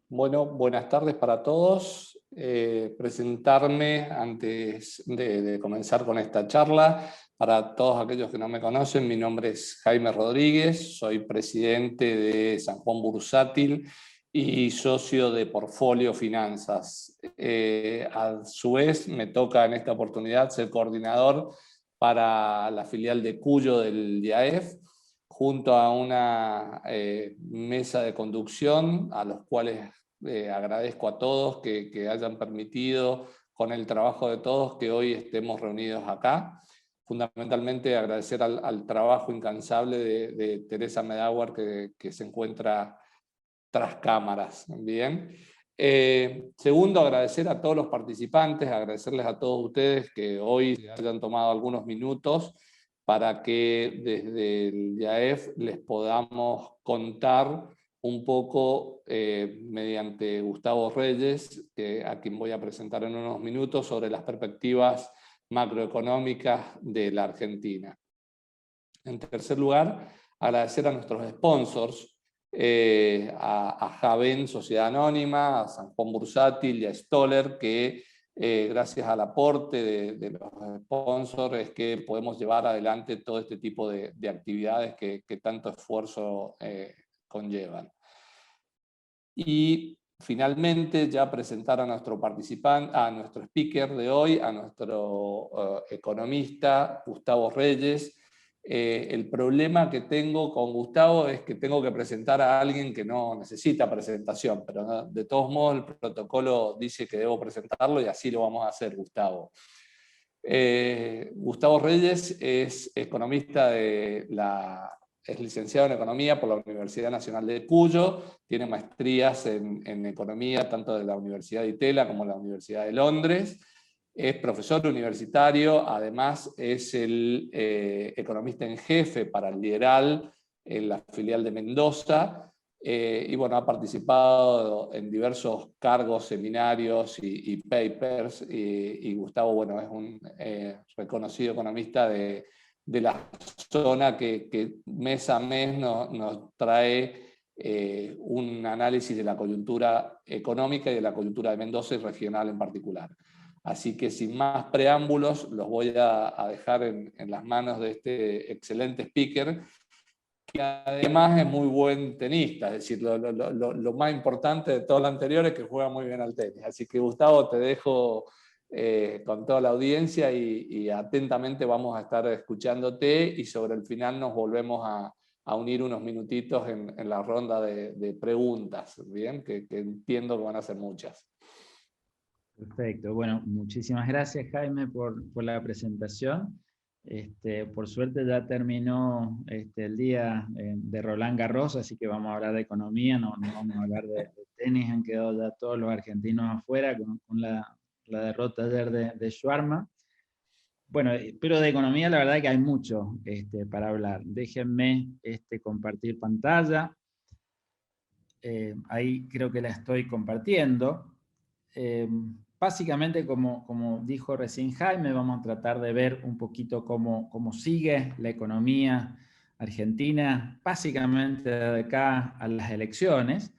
Bueno, buenas tardes para todos. Presentarme antes de comenzar con esta charla. Para todos aquellos que no me conocen, mi nombre es Jaime Rodríguez, soy presidente de San Juan Bursátil y socio de Portfolio Finanzas. A su vez, me toca en esta oportunidad ser coordinador para la filial de Cuyo del IAEF, junto a una mesa de conducción, a los cuales agradezco a todos que hayan permitido, con el trabajo de todos, que hoy estemos reunidos acá. Fundamentalmente agradecer al trabajo incansable de Teresa Medauer, que se encuentra tras cámaras. Bien. Segundo, agradecer a todos los participantes, agradecerles a todos ustedes que hoy hayan tomado algunos minutos para que desde el IAEF les podamos contar un poco mediante Gustavo Reyes, a quien voy a presentar en unos minutos, sobre las perspectivas macroeconómicas de la Argentina. En tercer lugar, agradecer a nuestros sponsors, a Javen Sociedad Anónima, a San Juan Bursátil y a Stoller, que gracias al aporte de los sponsors es que podemos llevar adelante todo este tipo de actividades que tanto esfuerzo conllevan. Y finalmente ya presentar a nuestro participante, a nuestro speaker de hoy, a nuestro economista Gustavo Reyes. El problema que tengo con Gustavo es que tengo que presentar a alguien que no necesita presentación, pero de todos modos el protocolo dice que debo presentarlo y así lo vamos a hacer, Gustavo. Gustavo Reyes es economista es licenciado en Economía por la Universidad Nacional de Cuyo, tiene maestrías en Economía tanto de la Universidad de Itela como de la Universidad de Londres, es profesor universitario, además es el economista en jefe para el Lideral en la filial de Mendoza, y bueno, ha participado en diversos cargos, seminarios y papers, y Gustavo, bueno, es un reconocido economista de la zona que mes a mes nos trae un análisis de la coyuntura económica y de la coyuntura de Mendoza y regional en particular. Así que sin más preámbulos, los voy a dejar en las manos de este excelente speaker, que además es muy buen tenista, es decir, lo más importante de todo lo anterior es que juega muy bien al tenis. Así que Gustavo, te dejo con toda la audiencia y atentamente vamos a estar escuchándote, y sobre el final nos volvemos a unir unos minutitos en la ronda de preguntas, ¿bien? Que entiendo que van a ser muchas. Perfecto, bueno, muchísimas gracias Jaime por la presentación. Por suerte ya terminó el día de Roland Garros, así que vamos a hablar de economía, no vamos a hablar de tenis. Han quedado ya todos los argentinos afuera con la derrota ayer de Schwarman. Bueno, pero de economía la verdad es que hay mucho para hablar. Déjenme compartir pantalla. Ahí creo que la estoy compartiendo. Básicamente, como dijo recién Jaime, vamos a tratar de ver un poquito cómo sigue la economía argentina, básicamente de acá a las elecciones.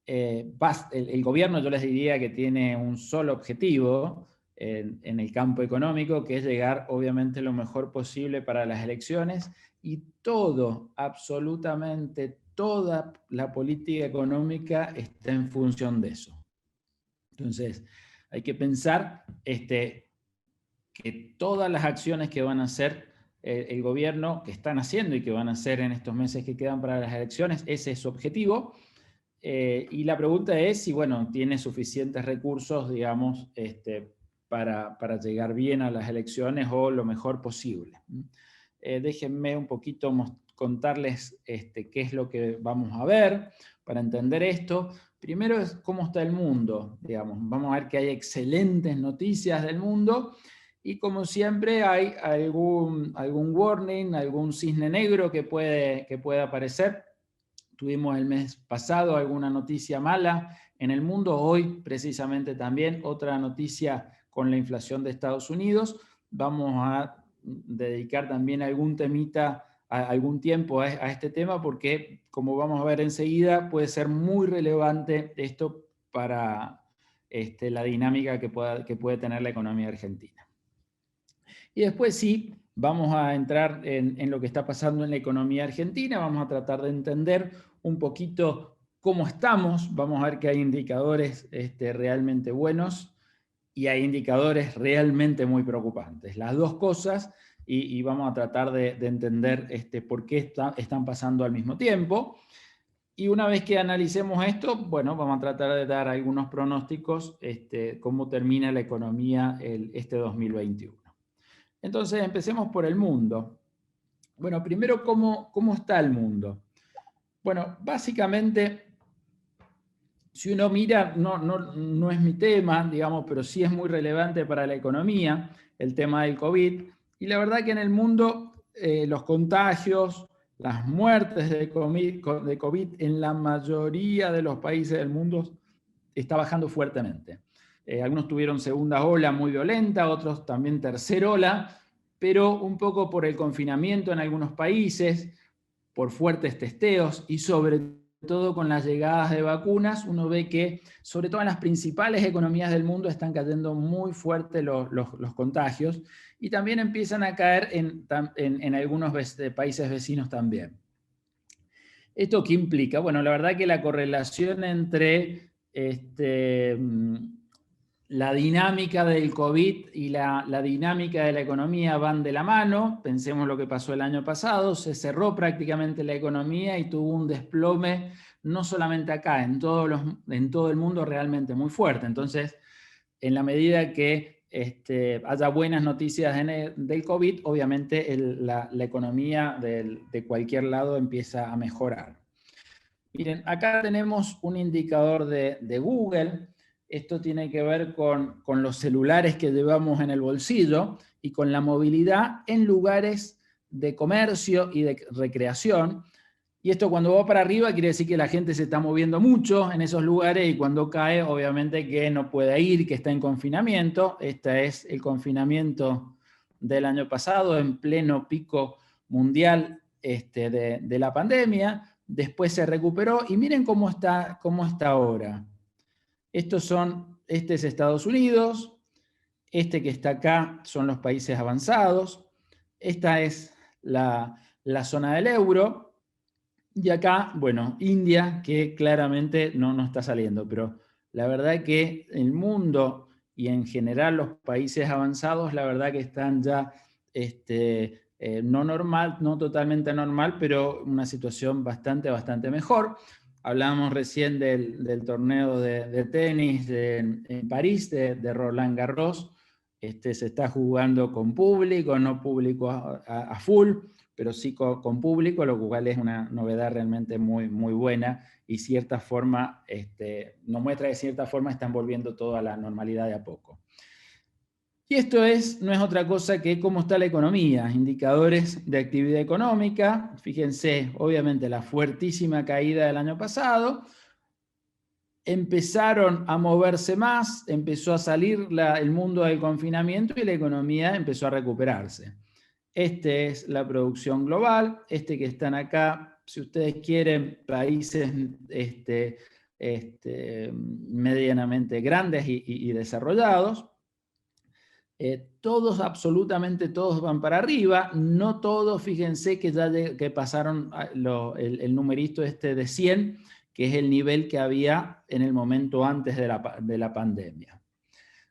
El gobierno, yo les diría que tiene un solo objetivo en el campo económico, que es llegar obviamente lo mejor posible para las elecciones, y todo, absolutamente toda la política económica está en función de eso. Entonces, hay que pensar que todas las acciones que van a hacer el gobierno, que están haciendo y que van a hacer en estos meses que quedan para las elecciones, ese es su objetivo. Y la pregunta es si, bueno, tiene suficientes recursos, digamos, para llegar bien a las elecciones o lo mejor posible. Déjenme un poquito contarles qué es lo que vamos a ver para entender esto. Primero es cómo está el mundo, digamos. Vamos a ver que hay excelentes noticias del mundo, y como siempre hay algún warning, algún cisne negro que puede aparecer. Tuvimos el mes pasado alguna noticia mala en el mundo, hoy precisamente también otra noticia con la inflación de Estados Unidos. Vamos a dedicar también algún temita algún tiempo a este tema porque, como vamos a ver enseguida, puede ser muy relevante esto para la dinámica que puede tener la economía argentina. Y después sí, vamos a entrar en lo que está pasando en la economía argentina, vamos a tratar de entender un poquito cómo estamos, vamos a ver que hay indicadores realmente buenos y hay indicadores realmente muy preocupantes. Las dos cosas, y vamos a tratar de entender por qué están pasando al mismo tiempo. Y una vez que analicemos esto, bueno, vamos a tratar de dar algunos pronósticos, cómo termina la economía este 2021. Entonces, empecemos por el mundo. Bueno, primero, ¿cómo está el mundo? Bueno, básicamente, si uno mira, no es mi tema, digamos, pero sí es muy relevante para la economía, el tema del COVID. Y la verdad que en el mundo los contagios, las muertes de COVID en la mayoría de los países del mundo está bajando fuertemente. Algunos tuvieron segunda ola muy violenta, otros también tercera ola, pero un poco por el confinamiento en algunos países, por fuertes testeos y sobre todo con las llegadas de vacunas, uno ve que sobre todo en las principales economías del mundo están cayendo muy fuerte los contagios y también empiezan a caer en algunos países vecinos también. ¿Esto qué implica? Bueno, la verdad que la correlación entre la dinámica del COVID y la dinámica de la economía van de la mano. Pensemos lo que pasó el año pasado, se cerró prácticamente la economía y tuvo un desplome, no solamente acá, en todo el mundo realmente muy fuerte. Entonces, en la medida que haya buenas noticias del COVID, obviamente la economía de cualquier lado empieza a mejorar. Miren, acá tenemos un indicador de Google. Esto tiene que ver con los celulares que llevamos en el bolsillo y con la movilidad en lugares de comercio y de recreación. Y esto cuando va para arriba quiere decir que la gente se está moviendo mucho en esos lugares y cuando cae obviamente que no puede ir, que está en confinamiento. Este es el confinamiento del año pasado en pleno pico mundial de la pandemia. Después se recuperó y miren cómo está ahora. Este es Estados Unidos, que está acá son los países avanzados, esta es la zona del euro, y acá, bueno, India, que claramente no está saliendo, pero la verdad que el mundo y en general los países avanzados, la verdad que están ya no normal, no totalmente normal, pero una situación bastante mejor. Hablábamos recién del torneo de tenis en París, de Roland Garros. Se está jugando con público, no público a full, pero sí con público, lo cual es una novedad realmente muy buena y cierta forma, nos muestra que de cierta forma están volviendo todo a la normalidad de a poco. Y esto no es otra cosa que cómo está la economía, indicadores de actividad económica. Fíjense, obviamente, la fuertísima caída del año pasado. Empezaron a moverse más, empezó a salir el mundo del confinamiento y la economía empezó a recuperarse. Es la producción global, que están acá, si ustedes quieren, países medianamente grandes y desarrollados. Todos, absolutamente todos van para arriba, no todos, fíjense que ya que pasaron el numerito de 100, que es el nivel que había en el momento antes de la pandemia.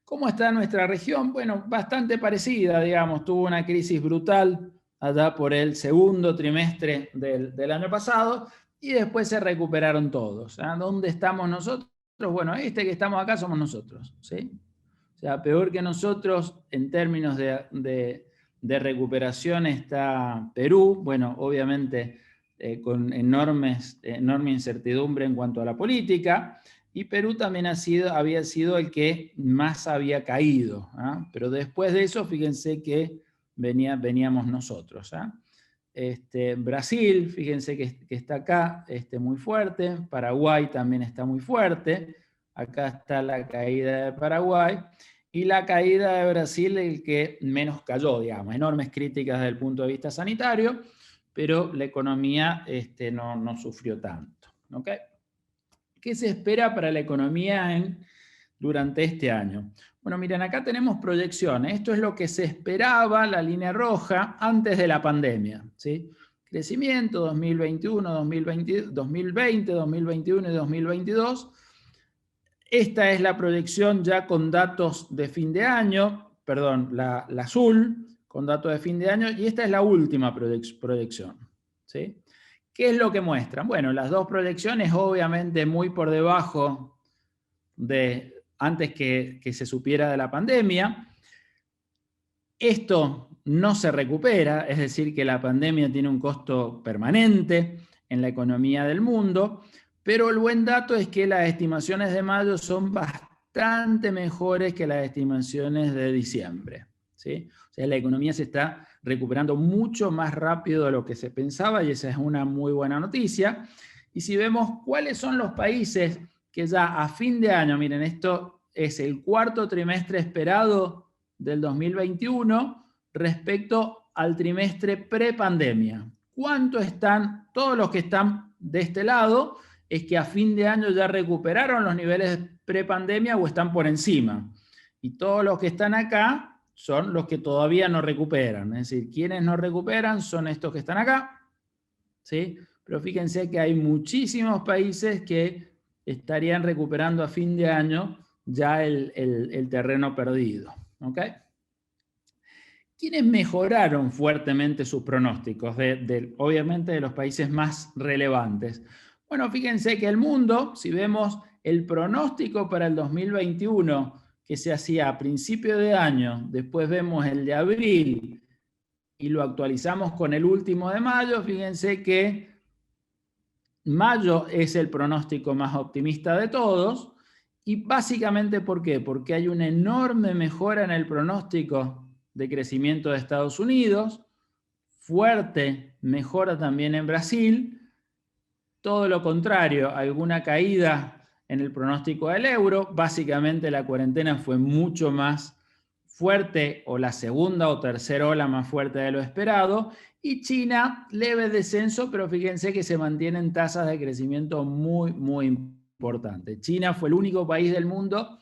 ¿Cómo está nuestra región? Bueno, bastante parecida, digamos, tuvo una crisis brutal allá por el segundo trimestre del año pasado y después se recuperaron todos. ¿Ah? ¿Dónde estamos nosotros? Bueno, que estamos acá somos nosotros, ¿sí? O sea, peor que nosotros en términos de recuperación está Perú, bueno, obviamente con enorme incertidumbre en cuanto a la política, y Perú también había sido el que más había caído, ¿ah? Pero después de eso, fíjense que veníamos nosotros. ¿Ah? Brasil, fíjense que está acá, muy fuerte, Paraguay también está muy fuerte, acá está la caída de Paraguay, y la caída de Brasil el que menos cayó, digamos, enormes críticas desde el punto de vista sanitario, pero la economía no sufrió tanto. ¿Okay? ¿Qué se espera para la economía durante este año? Bueno, miren, acá tenemos proyecciones. Esto es lo que se esperaba, la línea roja, antes de la pandemia, ¿sí? Crecimiento 2021, 2020, 2021 y 2022. Esta es la proyección ya con datos de fin de año, perdón, la azul, con datos de fin de año, y esta es la última proyección, ¿sí? ¿Qué es lo que muestran? Bueno, las dos proyecciones obviamente muy por debajo de antes que se supiera de la pandemia. Esto no se recupera, es decir, que la pandemia tiene un costo permanente en la economía del mundo, pero el buen dato es que las estimaciones de mayo son bastante mejores que las estimaciones de diciembre, ¿sí? O sea, la economía se está recuperando mucho más rápido de lo que se pensaba y esa es una muy buena noticia. Y si vemos cuáles son los países que ya a fin de año, miren, esto es el cuarto trimestre esperado del 2021 respecto al trimestre prepandemia. ¿Cuánto están? Todos los que están de este lado es que a fin de año ya recuperaron los niveles prepandemia o están por encima. Y todos los que están acá son los que todavía no recuperan. Es decir, quienes no recuperan son estos que están acá, ¿sí? Pero fíjense que hay muchísimos países que estarían recuperando a fin de año ya el terreno perdido. ¿Okay? ¿Quiénes mejoraron fuertemente sus pronósticos? Obviamente de los países más relevantes. Bueno, fíjense que el mundo, si vemos el pronóstico para el 2021 que se hacía a principio de año, después vemos el de abril y lo actualizamos con el último de mayo, fíjense que mayo es el pronóstico más optimista de todos. Y básicamente, ¿por qué? Porque hay una enorme mejora en el pronóstico de crecimiento de Estados Unidos, fuerte mejora también en Brasil, todo lo contrario, alguna caída en el pronóstico del euro, básicamente la cuarentena fue mucho más fuerte o la segunda o tercera ola más fuerte de lo esperado, y China, leve descenso, pero fíjense que se mantienen tasas de crecimiento muy, muy importantes. China fue el único país del mundo,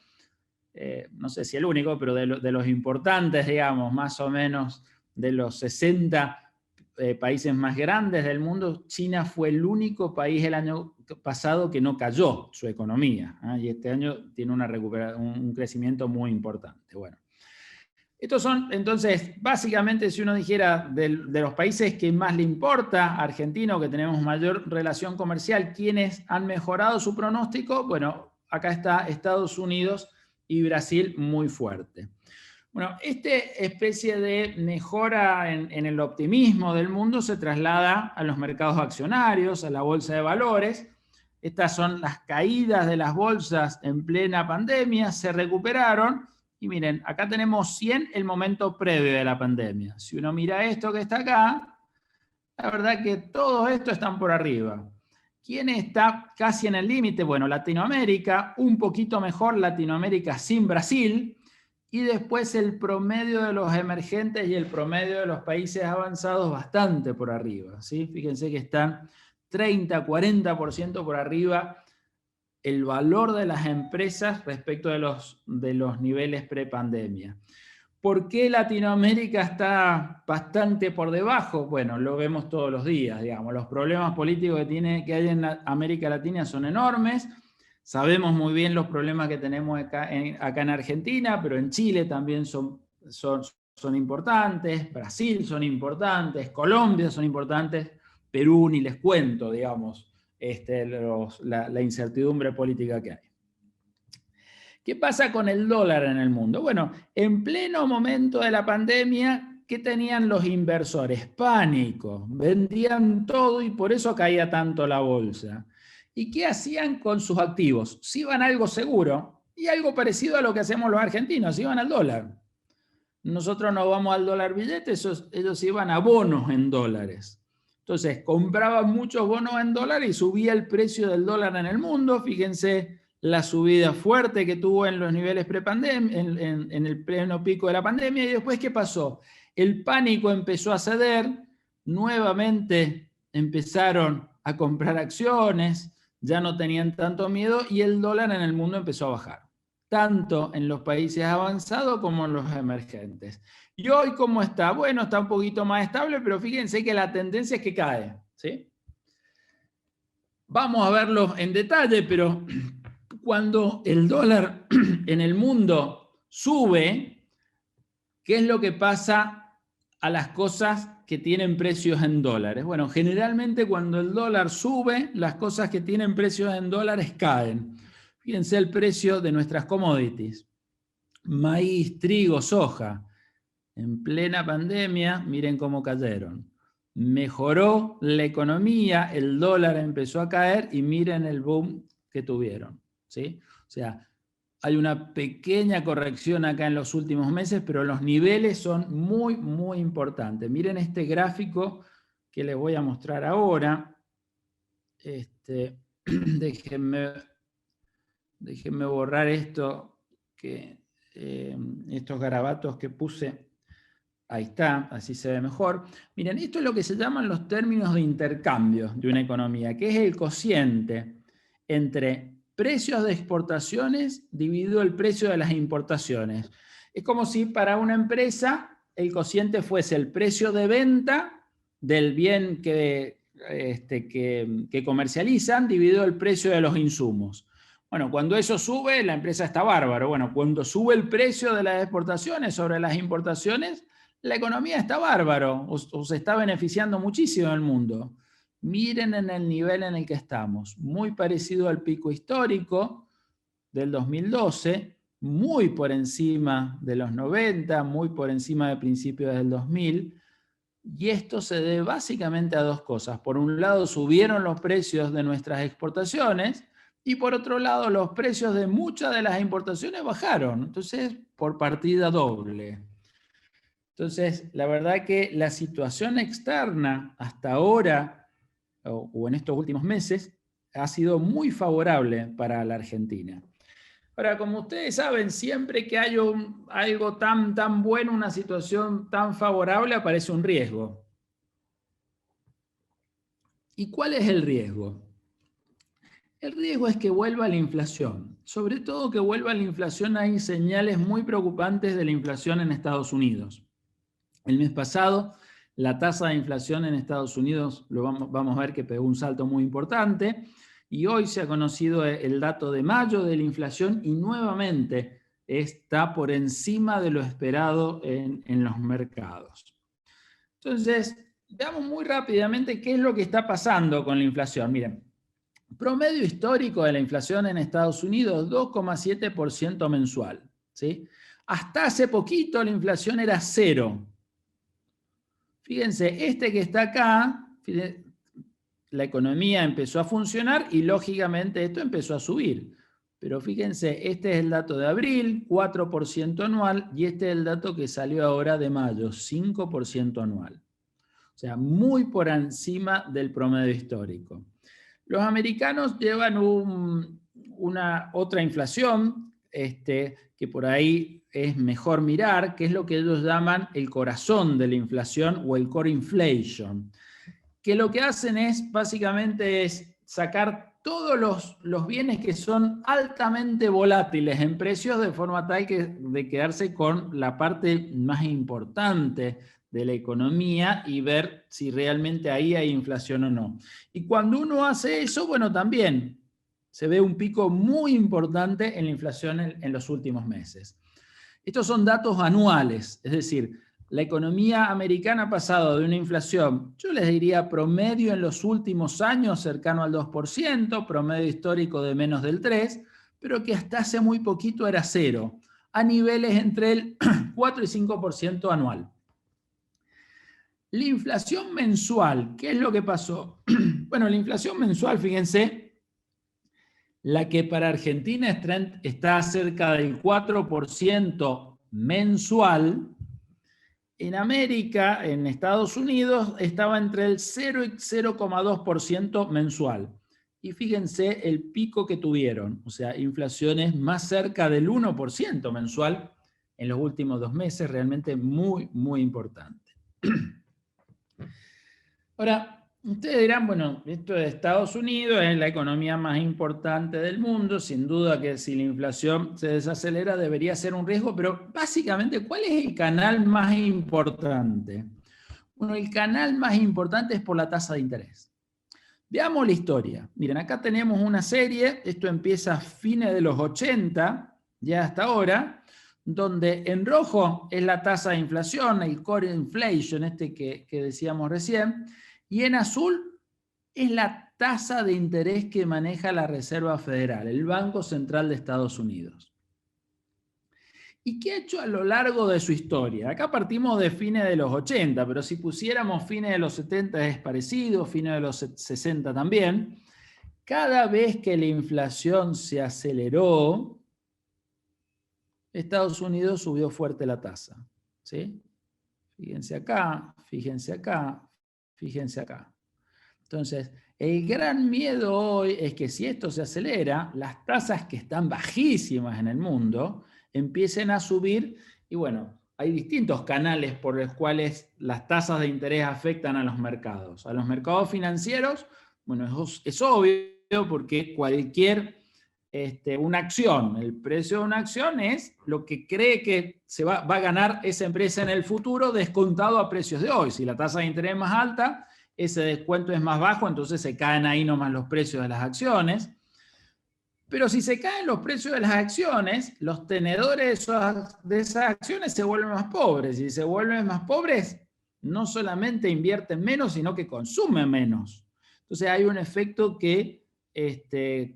no sé si el único, pero de los importantes, digamos, más o menos de los 60 países más grandes del mundo, China fue el único país el año pasado que no cayó su economía, ¿eh? Y este año tiene un crecimiento muy importante. Bueno, estos son, entonces, básicamente, si uno dijera de los países que más le importa, argentino, que tenemos mayor relación comercial, ¿quiénes han mejorado su pronóstico? Bueno, acá está Estados Unidos y Brasil muy fuerte. Bueno, esta especie de mejora en el optimismo del mundo se traslada a los mercados accionarios, a la bolsa de valores. Estas son las caídas de las bolsas en plena pandemia, se recuperaron. Y miren, acá tenemos 100 el momento previo de la pandemia. Si uno mira esto que está acá, la verdad que todos estos están por arriba. ¿Quién está casi en el límite? Bueno, Latinoamérica, un poquito mejor Latinoamérica sin Brasil, y después el promedio de los emergentes y el promedio de los países avanzados bastante por arriba, ¿sí? Fíjense que están 30, 40% por arriba el valor de las empresas respecto de los niveles prepandemia. ¿Por qué Latinoamérica está bastante por debajo? Bueno, lo vemos todos los días, digamos. Los problemas políticos que hay en América Latina son enormes. Sabemos muy bien los problemas que tenemos acá en Argentina, pero en Chile también son importantes, Brasil son importantes, Colombia son importantes, Perú ni les cuento, digamos, la incertidumbre política que hay. ¿Qué pasa con el dólar en el mundo? Bueno, en pleno momento de la pandemia, ¿qué tenían los inversores? Pánico, vendían todo y por eso caía tanto la bolsa. ¿Y qué hacían con sus activos? Se iban a algo seguro y algo parecido a lo que hacemos los argentinos, se iban al dólar. Nosotros no vamos al dólar billete, ellos iban a bonos en dólares. Entonces, compraban muchos bonos en dólares y subía el precio del dólar en el mundo. Fíjense la subida fuerte que tuvo en los niveles prepandemia, en el pleno pico de la pandemia. Y después, ¿qué pasó? El pánico empezó a ceder, nuevamente empezaron a comprar acciones, ya no tenían tanto miedo y el dólar en el mundo empezó a bajar, tanto en los países avanzados como en los emergentes. ¿Y hoy cómo está? Bueno, está un poquito más estable, pero fíjense que la tendencia es que cae, ¿sí? Vamos a verlo en detalle, pero cuando el dólar en el mundo sube, ¿qué es lo que pasa a las cosas que tienen precios en dólares? Bueno, generalmente cuando el dólar sube, las cosas que tienen precios en dólares caen. Fíjense el precio de nuestras commodities. Maíz, trigo, soja. En plena pandemia, miren cómo cayeron. Mejoró la economía, el dólar empezó a caer y miren el boom que tuvieron, ¿sí? O sea, hay una pequeña corrección acá en los últimos meses, pero los niveles son muy, muy importantes. Miren este gráfico que les voy a mostrar ahora. Déjenme borrar esto, estos garabatos que puse. Ahí está, así se ve mejor. Miren, esto es lo que se llaman los términos de intercambio de una economía, que es el cociente entre precios de exportaciones dividido el precio de las importaciones. Es como si para una empresa el cociente fuese el precio de venta del bien que comercializan dividido el precio de los insumos. Bueno, cuando eso sube, la empresa está bárbaro. Bueno, cuando sube el precio de las exportaciones sobre las importaciones, la economía está bárbaro, o se está beneficiando muchísimo en el mundo. Miren en el nivel en el que estamos, muy parecido al pico histórico del 2012, muy por encima de los 90, muy por encima de principios del 2000, y esto se debe básicamente a dos cosas. Por un lado, subieron los precios de nuestras exportaciones, y por otro lado, los precios de muchas de las importaciones bajaron. Entonces, por partida doble. Entonces, la verdad que la situación externa hasta ahora, o en estos últimos meses, ha sido muy favorable para la Argentina. Ahora, como ustedes saben, siempre que hay algo tan bueno, una situación tan favorable, aparece un riesgo. ¿Y cuál es el riesgo? El riesgo es que vuelva la inflación. Sobre todo que vuelva la inflación, hay señales muy preocupantes de la inflación en Estados Unidos. El mes pasado, la tasa de inflación en Estados Unidos, vamos a ver que pegó un salto muy importante, y hoy se ha conocido el dato de mayo de la inflación y nuevamente está por encima de lo esperado en los mercados. Entonces, veamos muy rápidamente qué es lo que está pasando con la inflación. Miren, promedio histórico de la inflación en Estados Unidos, 2,7% mensual, ¿sí? Hasta hace poquito la inflación era 0%. Fíjense, este que está acá, la economía empezó a funcionar y lógicamente esto empezó a subir. Pero fíjense, este es el dato de abril, 4% anual, y este es el dato que salió ahora de mayo, 5% anual. O sea, muy por encima del promedio histórico. Los americanos llevan otra inflación, que por ahí es mejor mirar, que es lo que ellos llaman el corazón de la inflación o el core inflation, que lo que hacen es básicamente sacar todos los bienes que son altamente volátiles en precios de forma tal de quedarse con la parte más importante de la economía y ver si realmente ahí hay inflación o no. Y cuando uno hace eso, bueno, también se ve un pico muy importante en la inflación en los últimos meses. Estos son datos anuales, es decir, la economía americana ha pasado de una inflación, yo les diría promedio en los últimos años cercano al 2%, promedio histórico de menos del 3%, pero que hasta hace muy poquito era 0%, a niveles entre el 4 y 5% anual. La inflación mensual, ¿qué es lo que pasó? Bueno, la inflación mensual, fíjense, la que para Argentina está cerca del 4% mensual, en América, en Estados Unidos, estaba entre el 0 y 0,2% mensual. Y fíjense el pico que tuvieron, o sea, inflaciones más cerca del 1% mensual en los últimos 2 meses, realmente muy, muy importante. Ahora, ustedes dirán, bueno, esto de Estados Unidos es la economía más importante del mundo, sin duda que si la inflación se desacelera debería ser un riesgo, pero básicamente, ¿cuál es el canal más importante? Bueno, el canal más importante es por la tasa de interés. Veamos la historia. Miren, acá tenemos una serie, esto empieza a fines de los 80, ya hasta ahora, donde en rojo es la tasa de inflación, el core inflation, que decíamos recién, y en azul es la tasa de interés que maneja la Reserva Federal, el Banco Central de Estados Unidos. ¿Y qué ha hecho a lo largo de su historia? Acá partimos de fines de los 80, pero si pusiéramos fines de los 70 es parecido, fines de los 60 también. Cada vez que la inflación se aceleró, Estados Unidos subió fuerte la tasa. ¿Sí? Fíjense acá, fíjense acá, fíjense acá. Entonces, el gran miedo hoy es que si esto se acelera, las tasas que están bajísimas en el mundo empiecen a subir y bueno, hay distintos canales por los cuales las tasas de interés afectan a los mercados. A los mercados financieros, bueno, es obvio porque una acción, el precio de una acción es lo que cree que se va a ganar esa empresa en el futuro descontado a precios de hoy. Si la tasa de interés es más alta, ese descuento es más bajo, entonces se caen ahí nomás los precios de las acciones. Pero si se caen los precios de las acciones, los tenedores de esas acciones se vuelven más pobres. Y si se vuelven más pobres, no solamente invierten menos, sino que consumen menos. Entonces hay un efecto que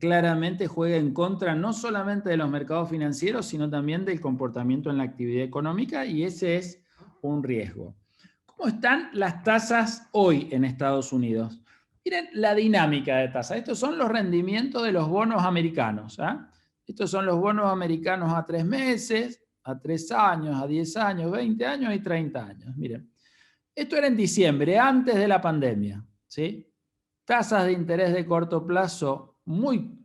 claramente juega en contra no solamente de los mercados financieros, sino también del comportamiento en la actividad económica, y ese es un riesgo. ¿Cómo están las tasas hoy en Estados Unidos? Miren la dinámica de tasa. Estos son los rendimientos de los bonos americanos. Estos son los bonos americanos a 3 meses, a 3 años, a 10 años, 20 años y 30 años. Miren, esto era en diciembre, antes de la pandemia. ¿Sí? Tasas de interés de corto plazo muy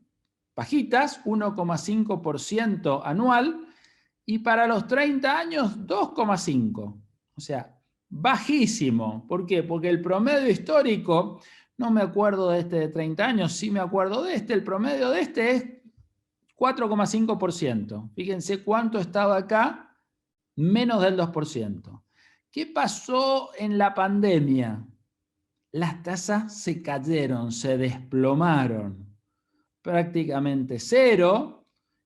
bajitas, 1,5% anual, y para los 30 años, 2,5%. O sea, bajísimo. ¿Por qué? Porque el promedio histórico, no me acuerdo de este de 30 años, sí me acuerdo de este, el promedio de este es 4,5%. Fíjense cuánto estaba acá, menos del 2%. ¿Qué pasó en la pandemia? Las tasas se cayeron, se desplomaron, prácticamente cero,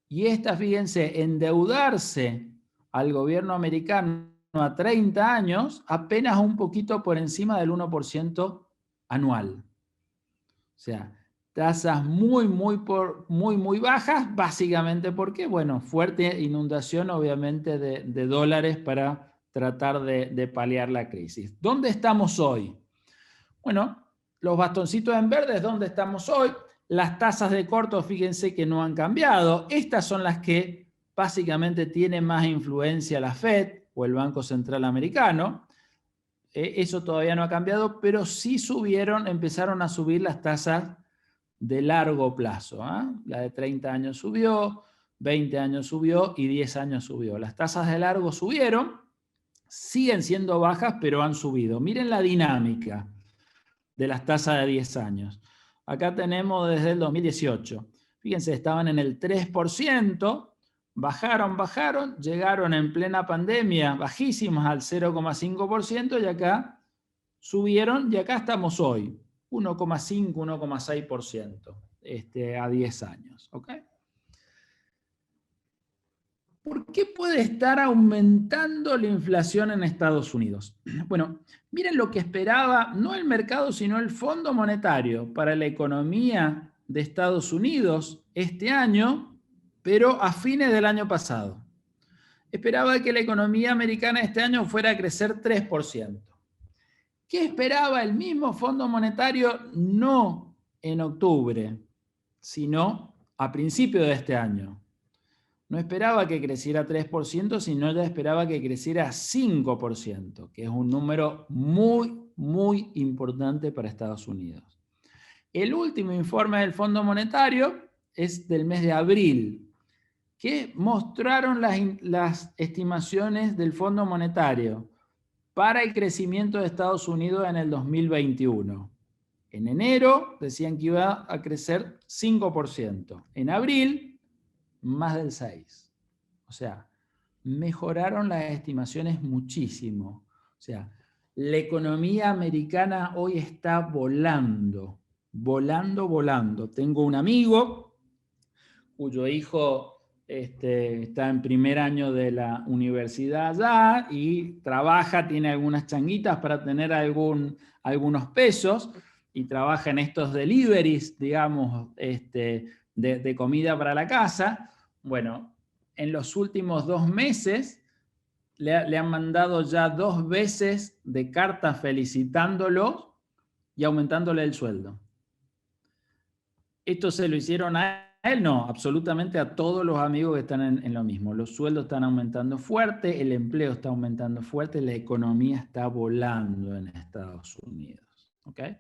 y esta, fíjense, endeudarse al gobierno americano a 30 años, apenas un poquito por encima del 1% anual. O sea, tasas muy bajas, básicamente porque, bueno, fuerte inundación obviamente de dólares para tratar de paliar la crisis. ¿Dónde estamos hoy? Bueno, los bastoncitos en verde es donde estamos hoy. Las tasas de corto, fíjense que no han cambiado. Estas son las que básicamente tienen más influencia la Fed o el Banco Central Americano. Eso todavía no ha cambiado, pero sí empezaron a subir las tasas de largo plazo. La de 30 años subió, 20 años subió y 10 años subió. Las tasas de largo subieron, siguen siendo bajas, pero han subido. Miren la dinámica de las tasas de 10 años. Acá tenemos desde el 2018. Fíjense, estaban en el 3%, bajaron, llegaron en plena pandemia bajísimas al 0,5% y acá subieron y acá estamos hoy, 1,5, 1,6% a 10 años. ¿Okay? ¿Por qué puede estar aumentando la inflación en Estados Unidos? Bueno, miren lo que esperaba, no el mercado, sino el Fondo Monetario para la economía de Estados Unidos este año, pero a fines del año pasado. Esperaba que la economía americana este año fuera a crecer 3%. ¿Qué esperaba el mismo Fondo Monetario? No en octubre, sino a principios de este año. No esperaba que creciera 3%, sino ya esperaba que creciera 5%, que es un número muy importante para Estados Unidos. El último informe del Fondo Monetario es del mes de abril, que mostraron las estimaciones del Fondo Monetario para el crecimiento de Estados Unidos en el 2021. En enero decían que iba a crecer 5%. En abril, más del 6%. O sea, mejoraron las estimaciones muchísimo. O sea, la economía americana hoy está volando, volando, volando. Tengo un amigo cuyo hijo está en primer año de la universidad allá y trabaja, tiene algunas changuitas para tener algunos pesos y trabaja en estos deliveries, digamos, de comida para la casa. Bueno, en los últimos 2 meses le han mandado ya 2 veces de cartas felicitándolo y aumentándole el sueldo. ¿Esto se lo hicieron a él? No, absolutamente a todos los amigos que están en lo mismo. Los sueldos están aumentando fuerte, el empleo está aumentando fuerte, la economía está volando en Estados Unidos. ¿Okay?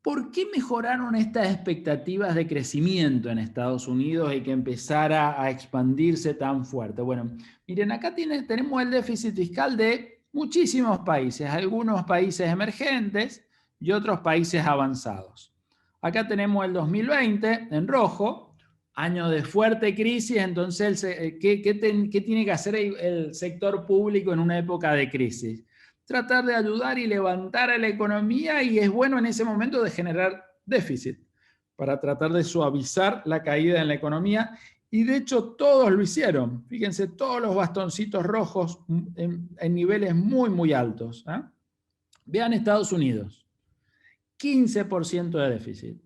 ¿Por qué mejoraron estas expectativas de crecimiento en Estados Unidos y que empezara a expandirse tan fuerte? Bueno, miren, acá tenemos el déficit fiscal de muchísimos países, algunos países emergentes y otros países avanzados. Acá tenemos el 2020 en rojo, año de fuerte crisis. Entonces, ¿qué tiene que hacer el sector público en una época de crisis? Tratar de ayudar y levantar a la economía, y es bueno en ese momento de generar déficit para tratar de suavizar la caída en la economía, y de hecho todos lo hicieron. Fíjense, todos los bastoncitos rojos en niveles muy, muy altos. Vean Estados Unidos, 15% de déficit.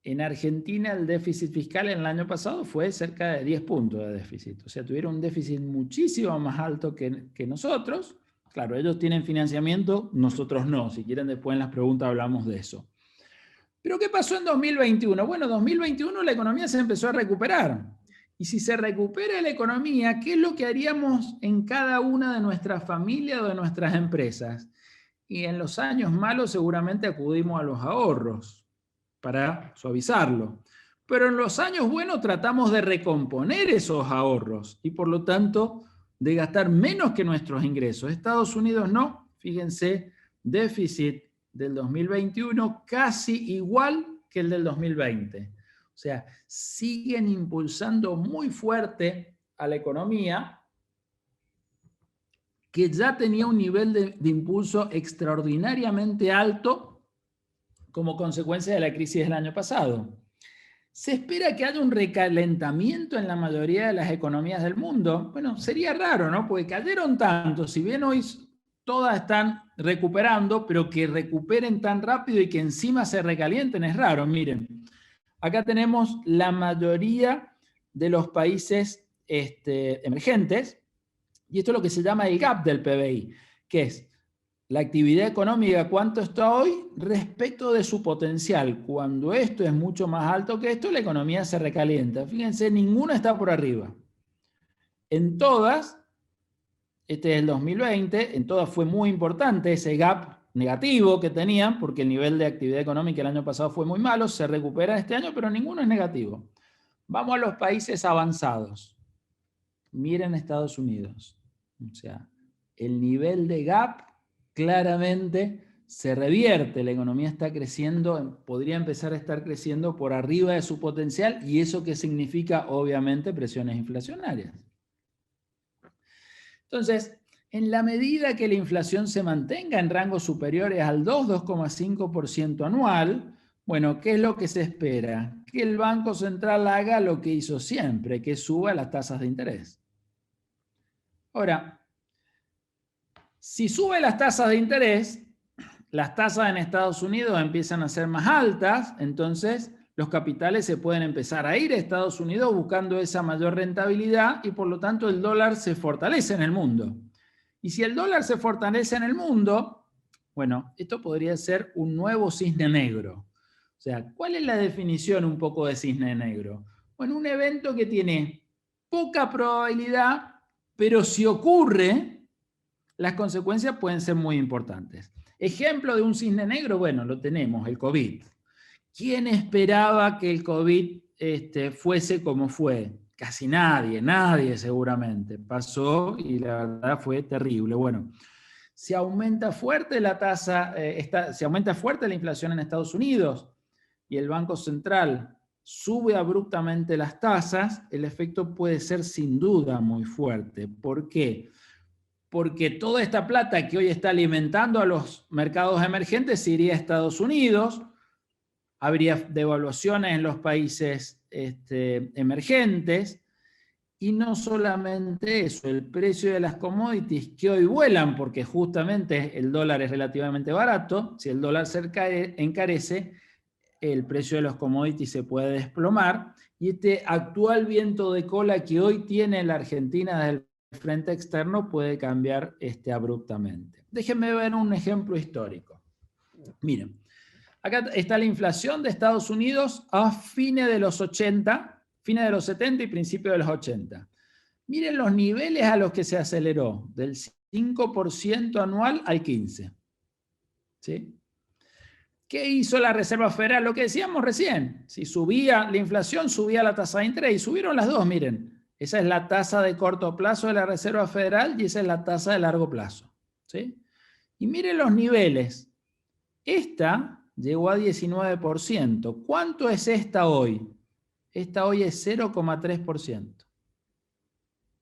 En Argentina el déficit fiscal en el año pasado fue cerca de 10 puntos de déficit. O sea, tuvieron un déficit muchísimo más alto que nosotros. Claro, ellos tienen financiamiento, nosotros no. Si quieren, después en las preguntas hablamos de eso. ¿Pero qué pasó en 2021? Bueno, en 2021 la economía se empezó a recuperar. Y si se recupera la economía, ¿qué es lo que haríamos en cada una de nuestras familias o de nuestras empresas? Y en los años malos seguramente acudimos a los ahorros para suavizarlo. Pero en los años buenos tratamos de recomponer esos ahorros y por lo tanto de gastar menos que nuestros ingresos. Estados Unidos no, fíjense, déficit del 2021 casi igual que el del 2020. O sea, siguen impulsando muy fuerte a la economía, que ya tenía un nivel de impulso extraordinariamente alto como consecuencia de la crisis del año pasado. ¿Se espera que haya un recalentamiento en la mayoría de las economías del mundo? Bueno, sería raro, ¿no? Porque cayeron tanto, si bien hoy todas están recuperando, pero que recuperen tan rápido y que encima se recalienten es raro. Miren, acá tenemos la mayoría de los países emergentes, y esto es lo que se llama el gap del PBI, que es la actividad económica, cuánto está hoy respecto de su potencial. Cuando esto es mucho más alto que esto, la economía se recalienta. Fíjense, ninguna está por arriba. En todas, este es el 2020, en todas fue muy importante ese gap negativo que tenían, porque el nivel de actividad económica el año pasado fue muy malo, se recupera este año, pero ninguno es negativo. Vamos a los países avanzados. Miren Estados Unidos. O sea, el nivel de gap claramente se revierte, la economía está creciendo, podría empezar a estar creciendo por arriba de su potencial, y eso que significa obviamente presiones inflacionarias. Entonces, en la medida que la inflación se mantenga en rangos superiores al 2,5% anual, bueno, ¿qué es lo que se espera? Que el Banco Central haga lo que hizo siempre, que suba las tasas de interés. Ahora, si sube las tasas de interés, las tasas en Estados Unidos empiezan a ser más altas, entonces los capitales se pueden empezar a ir a Estados Unidos buscando esa mayor rentabilidad, y por lo tanto el dólar se fortalece en el mundo. Y si el dólar se fortalece en el mundo, bueno, esto podría ser un nuevo cisne negro. O sea, ¿cuál es la definición un poco de cisne negro? Bueno, un evento que tiene poca probabilidad, pero si ocurre, las consecuencias pueden ser muy importantes. Ejemplo de un cisne negro, bueno, lo tenemos, el COVID. ¿Quién esperaba que el COVID fuese como fue? casi nadie seguramente. Pasó y la verdad fue terrible. Bueno, si aumenta fuerte la tasa, si aumenta fuerte la inflación en Estados Unidos y el Banco Central sube abruptamente las tasas, el efecto puede ser sin duda muy fuerte. ¿Por qué? Porque toda esta plata que hoy está alimentando a los mercados emergentes se iría a Estados Unidos, habría devaluaciones en los países emergentes, y no solamente eso, el precio de las commodities que hoy vuelan, porque justamente el dólar es relativamente barato, si el dólar se encarece, el precio de los commodities se puede desplomar, y este actual viento de cola que hoy tiene la Argentina desde el frente externo puede cambiar abruptamente. Déjenme ver un ejemplo histórico. Miren, acá está la inflación de Estados Unidos a fines de los 80, fines de los 70 y principios de los 80. Miren los niveles a los que se aceleró, del 5% anual al 15%. ¿Sí? ¿Qué hizo la Reserva Federal? Lo que decíamos recién. Si subía la inflación, subía la tasa de interés. Y subieron las dos, miren. Esa es la tasa de corto plazo de la Reserva Federal y esa es la tasa de largo plazo. ¿Sí? Y miren los niveles. Esta llegó a 19%. ¿Cuánto es esta hoy? Esta hoy es 0,3%.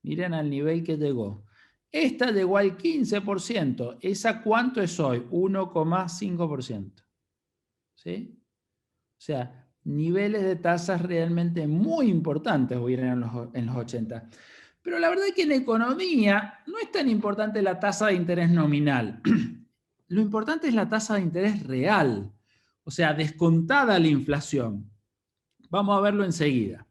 Miren al nivel que llegó. Esta llegó al 15%. ¿Esa cuánto es hoy? 1,5%. ¿Sí? O sea, niveles de tasas realmente muy importantes hubieran en los 80. Pero la verdad es que en economía no es tan importante la tasa de interés nominal. Lo importante es la tasa de interés real, o sea, descontada la inflación. Vamos a verlo enseguida.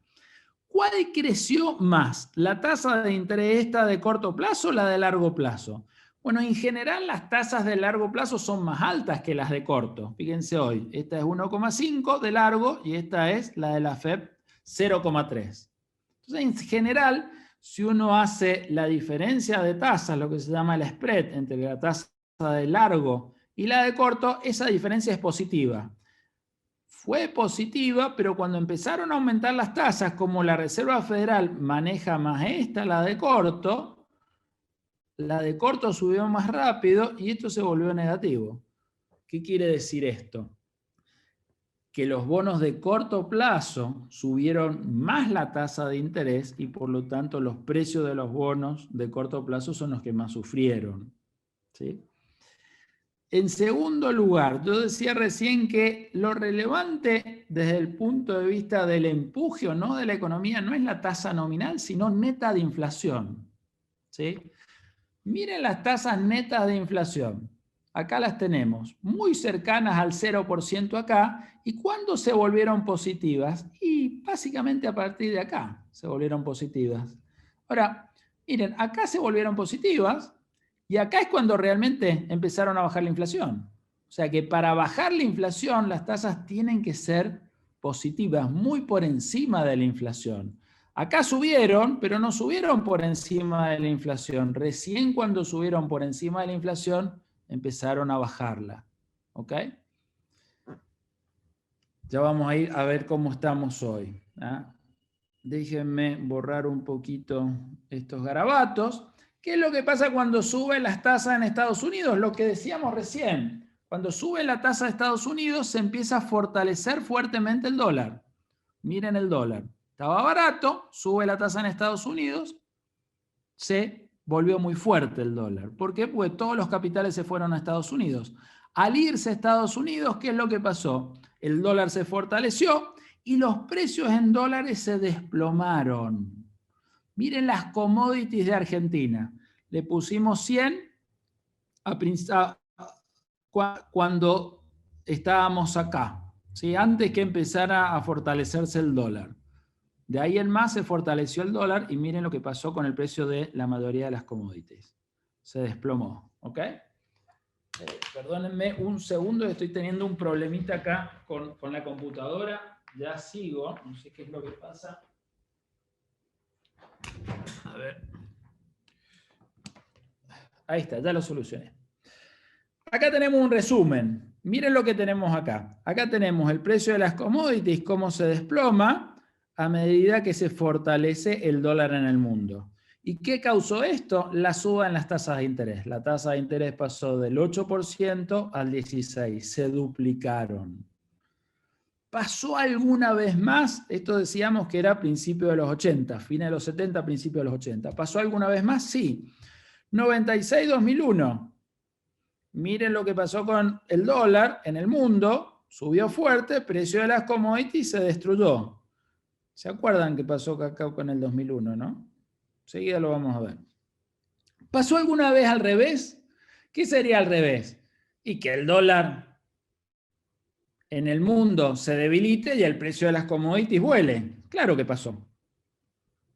¿Cuál creció más? ¿La tasa de interés esta de corto plazo o la de largo plazo? Bueno, en general las tasas de largo plazo son más altas que las de corto. Fíjense hoy, esta es 1,5 de largo y esta es la de la FED 0,3. Entonces, en general, si uno hace la diferencia de tasas, lo que se llama el spread entre la tasa de largo y la de corto, esa diferencia es positiva. Fue positiva, pero cuando empezaron a aumentar las tasas, como la Reserva Federal maneja más la de corto subió más rápido y esto se volvió negativo. ¿Qué quiere decir esto? Que los bonos de corto plazo subieron más la tasa de interés y por lo tanto los precios de los bonos de corto plazo son los que más sufrieron. ¿Sí? En segundo lugar, yo decía recién que lo relevante desde el punto de vista del empuje o no de la economía no es la tasa nominal, sino neta de inflación. ¿Sí? Miren las tasas netas de inflación. Acá las tenemos, muy cercanas al 0% acá. ¿Y cuándo se volvieron positivas? Y básicamente a partir de acá se volvieron positivas. Ahora, miren, acá se volvieron positivas. Y acá es cuando realmente empezaron a bajar la inflación. O sea que para bajar la inflación las tasas tienen que ser positivas, muy por encima de la inflación. Acá subieron, pero no subieron por encima de la inflación. Recién cuando subieron por encima de la inflación empezaron a bajarla. ¿Ok? Ya vamos a ir a ver cómo estamos hoy. ¿Ah? Déjenme borrar un poquito estos garabatos. ¿Qué es lo que pasa cuando suben las tasas en Estados Unidos? Lo que decíamos recién. Cuando sube la tasa de Estados Unidos se empieza a fortalecer fuertemente el dólar. Miren el dólar. Estaba barato, sube la tasa en Estados Unidos, se volvió muy fuerte el dólar. ¿Por qué? Porque todos los capitales se fueron a Estados Unidos. Al irse a Estados Unidos, ¿qué es lo que pasó? El dólar se fortaleció y los precios en dólares se desplomaron. Miren las commodities de Argentina. Le pusimos 100 cuando estábamos acá, ¿sí? Antes que empezara a fortalecerse el dólar. De ahí en más se fortaleció el dólar y miren lo que pasó con el precio de la mayoría de las commodities. Se desplomó, ¿ok? Perdónenme un segundo, estoy teniendo un problemita acá con la computadora. Ya sigo, no sé qué es lo que pasa. A ver. Ahí está, ya lo solucioné. Acá tenemos un resumen. Miren lo que tenemos acá. Acá tenemos el precio de las commodities, cómo se desploma. a medida que se fortalece el dólar en el mundo. ¿Y qué causó esto? La suba en las tasas de interés. La tasa de interés pasó del 8% al 16%, se duplicaron. ¿Pasó alguna vez más? Esto decíamos que era a principios de los 80, fines de los 70, principios de los 80. ¿Pasó alguna vez más? Sí. 96-2001. Miren lo que pasó con el dólar en el mundo. Subió fuerte, precio de las commodities se destruyó. ¿Se acuerdan qué pasó acá con el 2001, no? Enseguida lo vamos a ver. ¿Pasó alguna vez al revés? ¿Qué sería al revés? Y que el dólar en el mundo se debilite y el precio de las commodities vuele. Claro que pasó.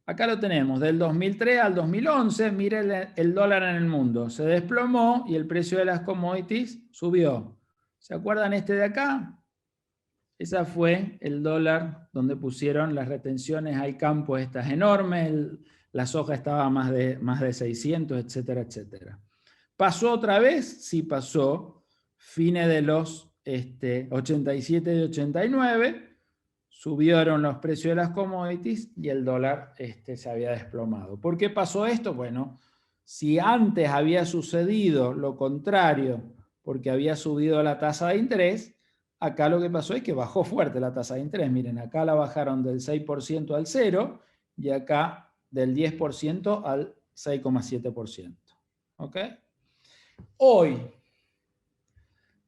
Acá lo tenemos, del 2003 al 2011, mire el dólar en el mundo. Se desplomó y el precio de las commodities subió. ¿Se acuerdan este de acá? Ese fue el dólar donde pusieron las retenciones al campo estas enormes, la soja estaba a más de 600, etcétera, etcétera. ¿Pasó otra vez? Sí pasó. Fines de los 87 y 89, subieron los precios de las commodities y el dólar se había desplomado. ¿Por qué pasó esto? Bueno, si antes había sucedido lo contrario, porque había subido la tasa de interés, acá lo que pasó es que bajó fuerte la tasa de interés. Miren, acá la bajaron del 6% al 0% y acá del 10% al 6,7%. ¿Ok? Hoy,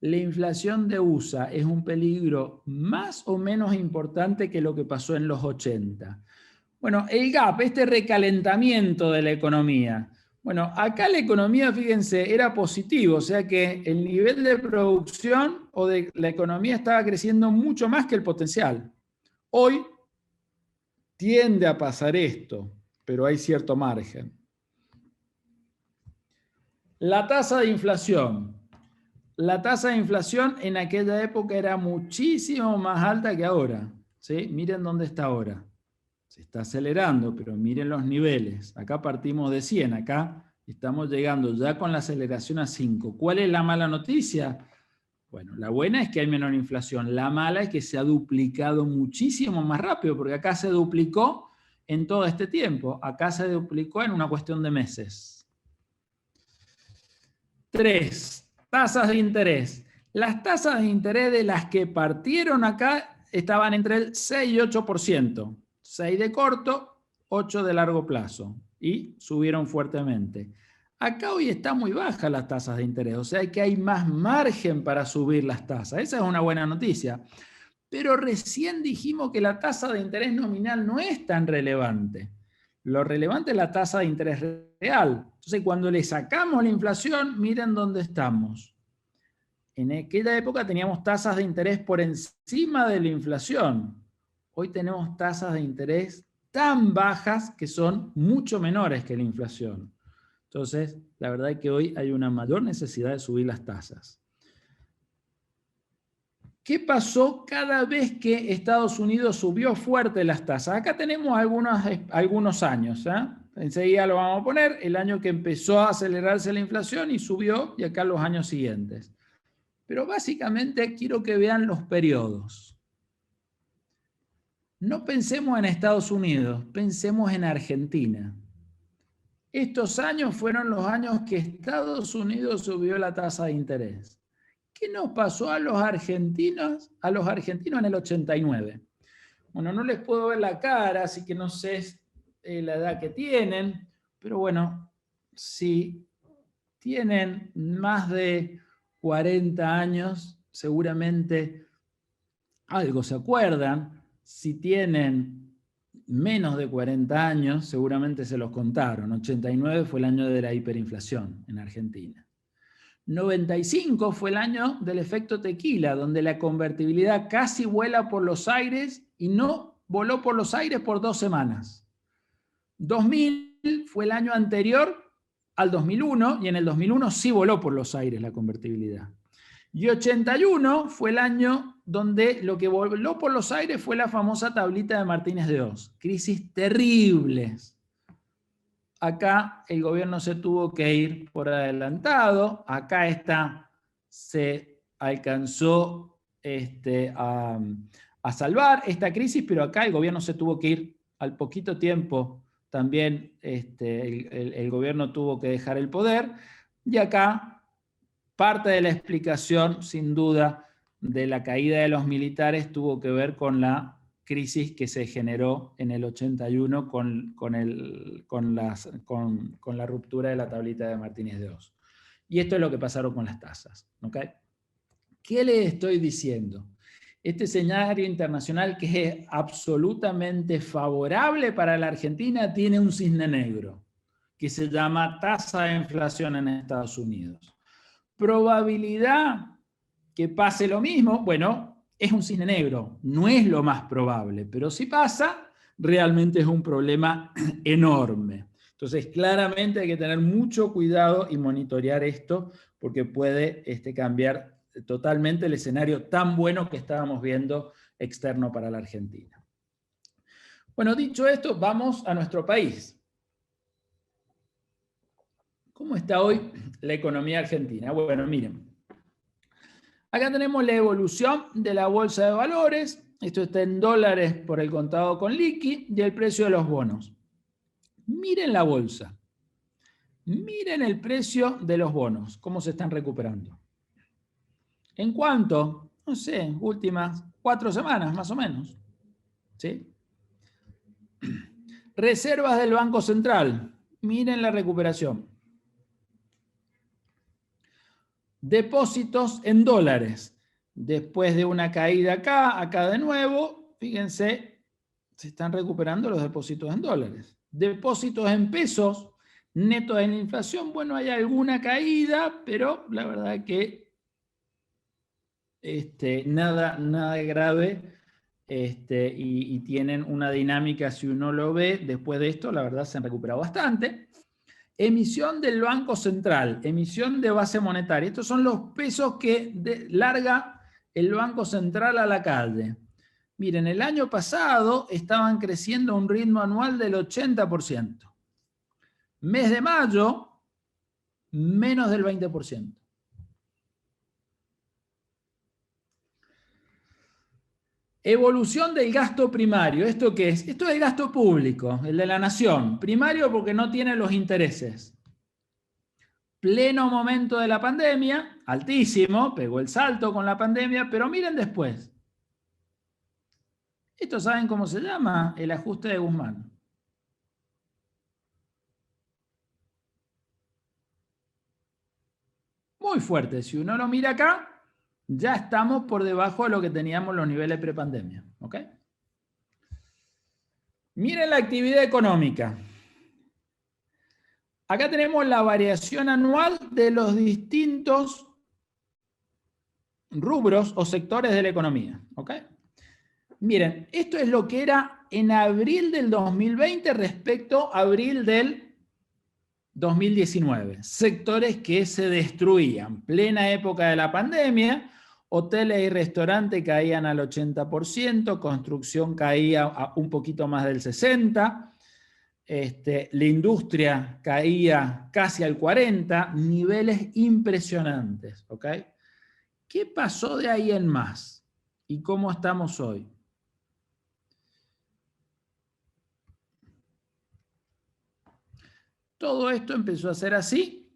la inflación de USA es un peligro más o menos importante que lo que pasó en los 80. Bueno, el gap, este recalentamiento de la economía. Bueno, acá la economía, fíjense, era positivo, o sea que el nivel de producción o de la economía estaba creciendo mucho más que el potencial. Hoy tiende a pasar esto, pero hay cierto margen. La tasa de inflación. La tasa de inflación en aquella época era muchísimo más alta que ahora. ¿Sí? Miren dónde está ahora. Se está acelerando, pero miren los niveles. Acá partimos de 100, acá estamos llegando ya con la aceleración a 5. ¿Cuál es la mala noticia? Bueno, la buena es que hay menor inflación. La mala es que se ha duplicado muchísimo más rápido, porque acá se duplicó en todo este tiempo. Acá se duplicó en una cuestión de meses. 3. Tasas de interés. Las tasas de interés de las que partieron acá estaban entre el 6 y 8%. 6 de corto, 8 de largo plazo. Y subieron fuertemente. Acá hoy está muy baja las tasas de interés, o sea que hay más margen para subir las tasas. Esa es una buena noticia. Pero recién dijimos que la tasa de interés nominal no es tan relevante. Lo relevante es la tasa de interés real. Entonces, cuando le sacamos la inflación, miren dónde estamos. En aquella época teníamos tasas de interés por encima de la inflación. Hoy tenemos tasas de interés tan bajas que son mucho menores que la inflación. Entonces, la verdad es que hoy hay una mayor necesidad de subir las tasas. ¿Qué pasó cada vez que Estados Unidos subió fuerte las tasas? Acá tenemos algunos años. Enseguida lo vamos a poner, el año que empezó a acelerarse la inflación y subió, y acá los años siguientes. Pero básicamente quiero que vean los periodos. No pensemos en Estados Unidos, pensemos en Argentina. Estos años fueron los años que Estados Unidos subió la tasa de interés. ¿Qué nos pasó a los argentinos en el 89? Bueno, no les puedo ver la cara, así que no sé la edad que tienen, pero bueno, si tienen más de 40 años, seguramente algo se acuerdan. Si tienen menos de 40 años, seguramente se los contaron. 89 fue el año de la hiperinflación en Argentina. 95 fue el año del efecto tequila, donde la convertibilidad casi vuela por los aires y no voló por los aires por 2 semanas. 2000 fue el año anterior al 2001 y en el 2001 sí voló por los aires la convertibilidad. Y 81 fue el año donde lo que voló por los aires fue la famosa tablita de Martínez de Oz. Crisis terribles. Acá el gobierno se tuvo que ir por adelantado. Acá se alcanzó a salvar esta crisis, pero acá el gobierno se tuvo que ir al poquito tiempo. También el gobierno tuvo que dejar el poder, y acá parte de la explicación, sin duda, de la caída de los militares tuvo que ver con la crisis que se generó en el 81 con la ruptura de la tablita de Martínez de Oz. Y esto es lo que pasaron con las tasas. ¿Okay? ¿Qué le estoy diciendo? Este escenario internacional, que es absolutamente favorable para la Argentina, tiene un cisne negro, que se llama tasa de inflación en Estados Unidos. Probabilidad que pase lo mismo, bueno, es un cisne negro, no es lo más probable, pero si pasa, realmente es un problema enorme. Entonces, claramente hay que tener mucho cuidado y monitorear esto, porque puede cambiar totalmente el escenario tan bueno que estábamos viendo externo para la Argentina. Bueno, dicho esto, vamos a nuestro país. ¿Cómo está hoy la economía argentina? Bueno, miren. Acá tenemos la evolución de la bolsa de valores. Esto está en dólares por el contado con liqui y el precio de los bonos. Miren la bolsa. Miren el precio de los bonos, cómo se están recuperando. ¿En cuánto? No sé, últimas 4 semanas más o menos. ¿Sí? Reservas del Banco Central. Miren la recuperación. Depósitos en dólares. Después de una caída acá de nuevo, fíjense, se están recuperando los depósitos en dólares. Depósitos en pesos, neto de la inflación, bueno, hay alguna caída, pero la verdad que nada grave, y tienen una dinámica, si uno lo ve, después de esto, la verdad se han recuperado bastante. Emisión del Banco Central, emisión de base monetaria. Estos son los pesos que larga el Banco Central a la calle. Miren, el año pasado estaban creciendo a un ritmo anual del 80%. Mes de mayo, menos del 20%. Evolución del gasto primario. ¿Esto qué es? Esto es el gasto público, el de la nación. Primario porque no tiene los intereses. Pleno momento de la pandemia, altísimo, pegó el salto con la pandemia, pero miren después. ¿Esto saben cómo se llama? El ajuste de Guzmán. Muy fuerte. Si uno lo mira acá, ya estamos por debajo de lo que teníamos los niveles prepandemia. ¿Ok? Miren la actividad económica. Acá tenemos la variación anual de los distintos rubros o sectores de la economía. ¿Ok? Miren, esto es lo que era en abril del 2020 respecto a abril del 2019. Sectores que se destruían. Plena época de la pandemia, hoteles y restaurantes caían al 80%, construcción caía a un poquito más del 60%, la industria caía casi al 40%, niveles impresionantes. ¿Ok? ¿Qué pasó de ahí en más? ¿Y cómo estamos hoy? Todo esto empezó a ser así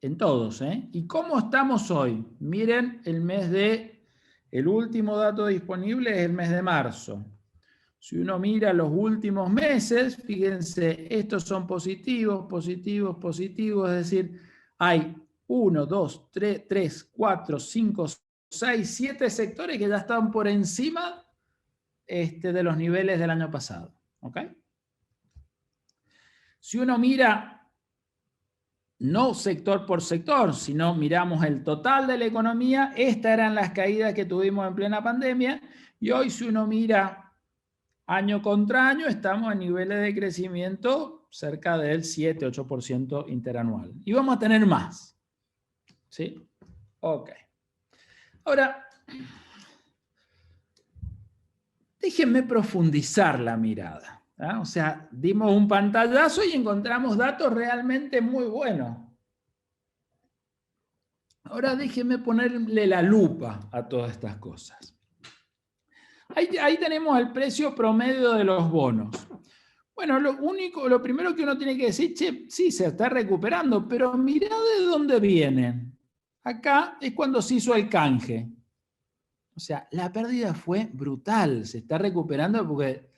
en todos. ¿Y cómo estamos hoy? Miren, el último dato disponible es el mes de marzo. Si uno mira los últimos meses, fíjense, estos son positivos, positivos, positivos, es decir, hay 1, 2, 3, 4, 5, 6, 7 sectores que ya están por encima de los niveles del año pasado. ¿Ok? Si uno mira, no sector por sector, sino miramos el total de la economía, estas eran las caídas que tuvimos en plena pandemia, y hoy si uno mira año contra año, estamos en niveles de crecimiento cerca del 7-8% interanual. Y vamos a tener más. ¿Sí? Ok. Ahora, déjenme profundizar la mirada. O sea, dimos un pantallazo y encontramos datos realmente muy buenos. Ahora déjenme ponerle la lupa a todas estas cosas. Ahí tenemos el precio promedio de los bonos. Bueno, lo primero que uno tiene que decir, che, sí, se está recuperando, pero mirá de dónde vienen. Acá es cuando se hizo el canje. O sea, la pérdida fue brutal. Se está recuperando porque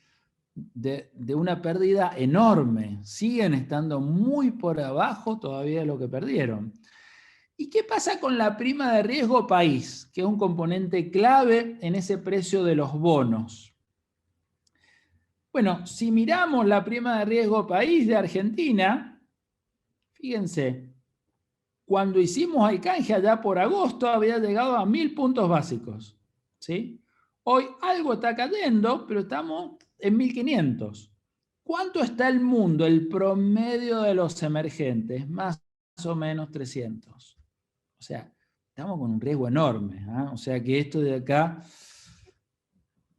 de una pérdida enorme. Siguen estando muy por abajo todavía de lo que perdieron. ¿Y qué pasa con la prima de riesgo país, que es un componente clave en ese precio de los bonos? Bueno, si miramos la prima de riesgo país de Argentina, fíjense, cuando hicimos el canje allá por agosto había llegado a 1000 puntos básicos, ¿sí? Hoy algo está cayendo, pero estamos en 1500. ¿Cuánto está el mundo, el promedio de los emergentes? Más o menos 300. O sea, estamos con un riesgo enorme, ¿eh? O sea que esto de acá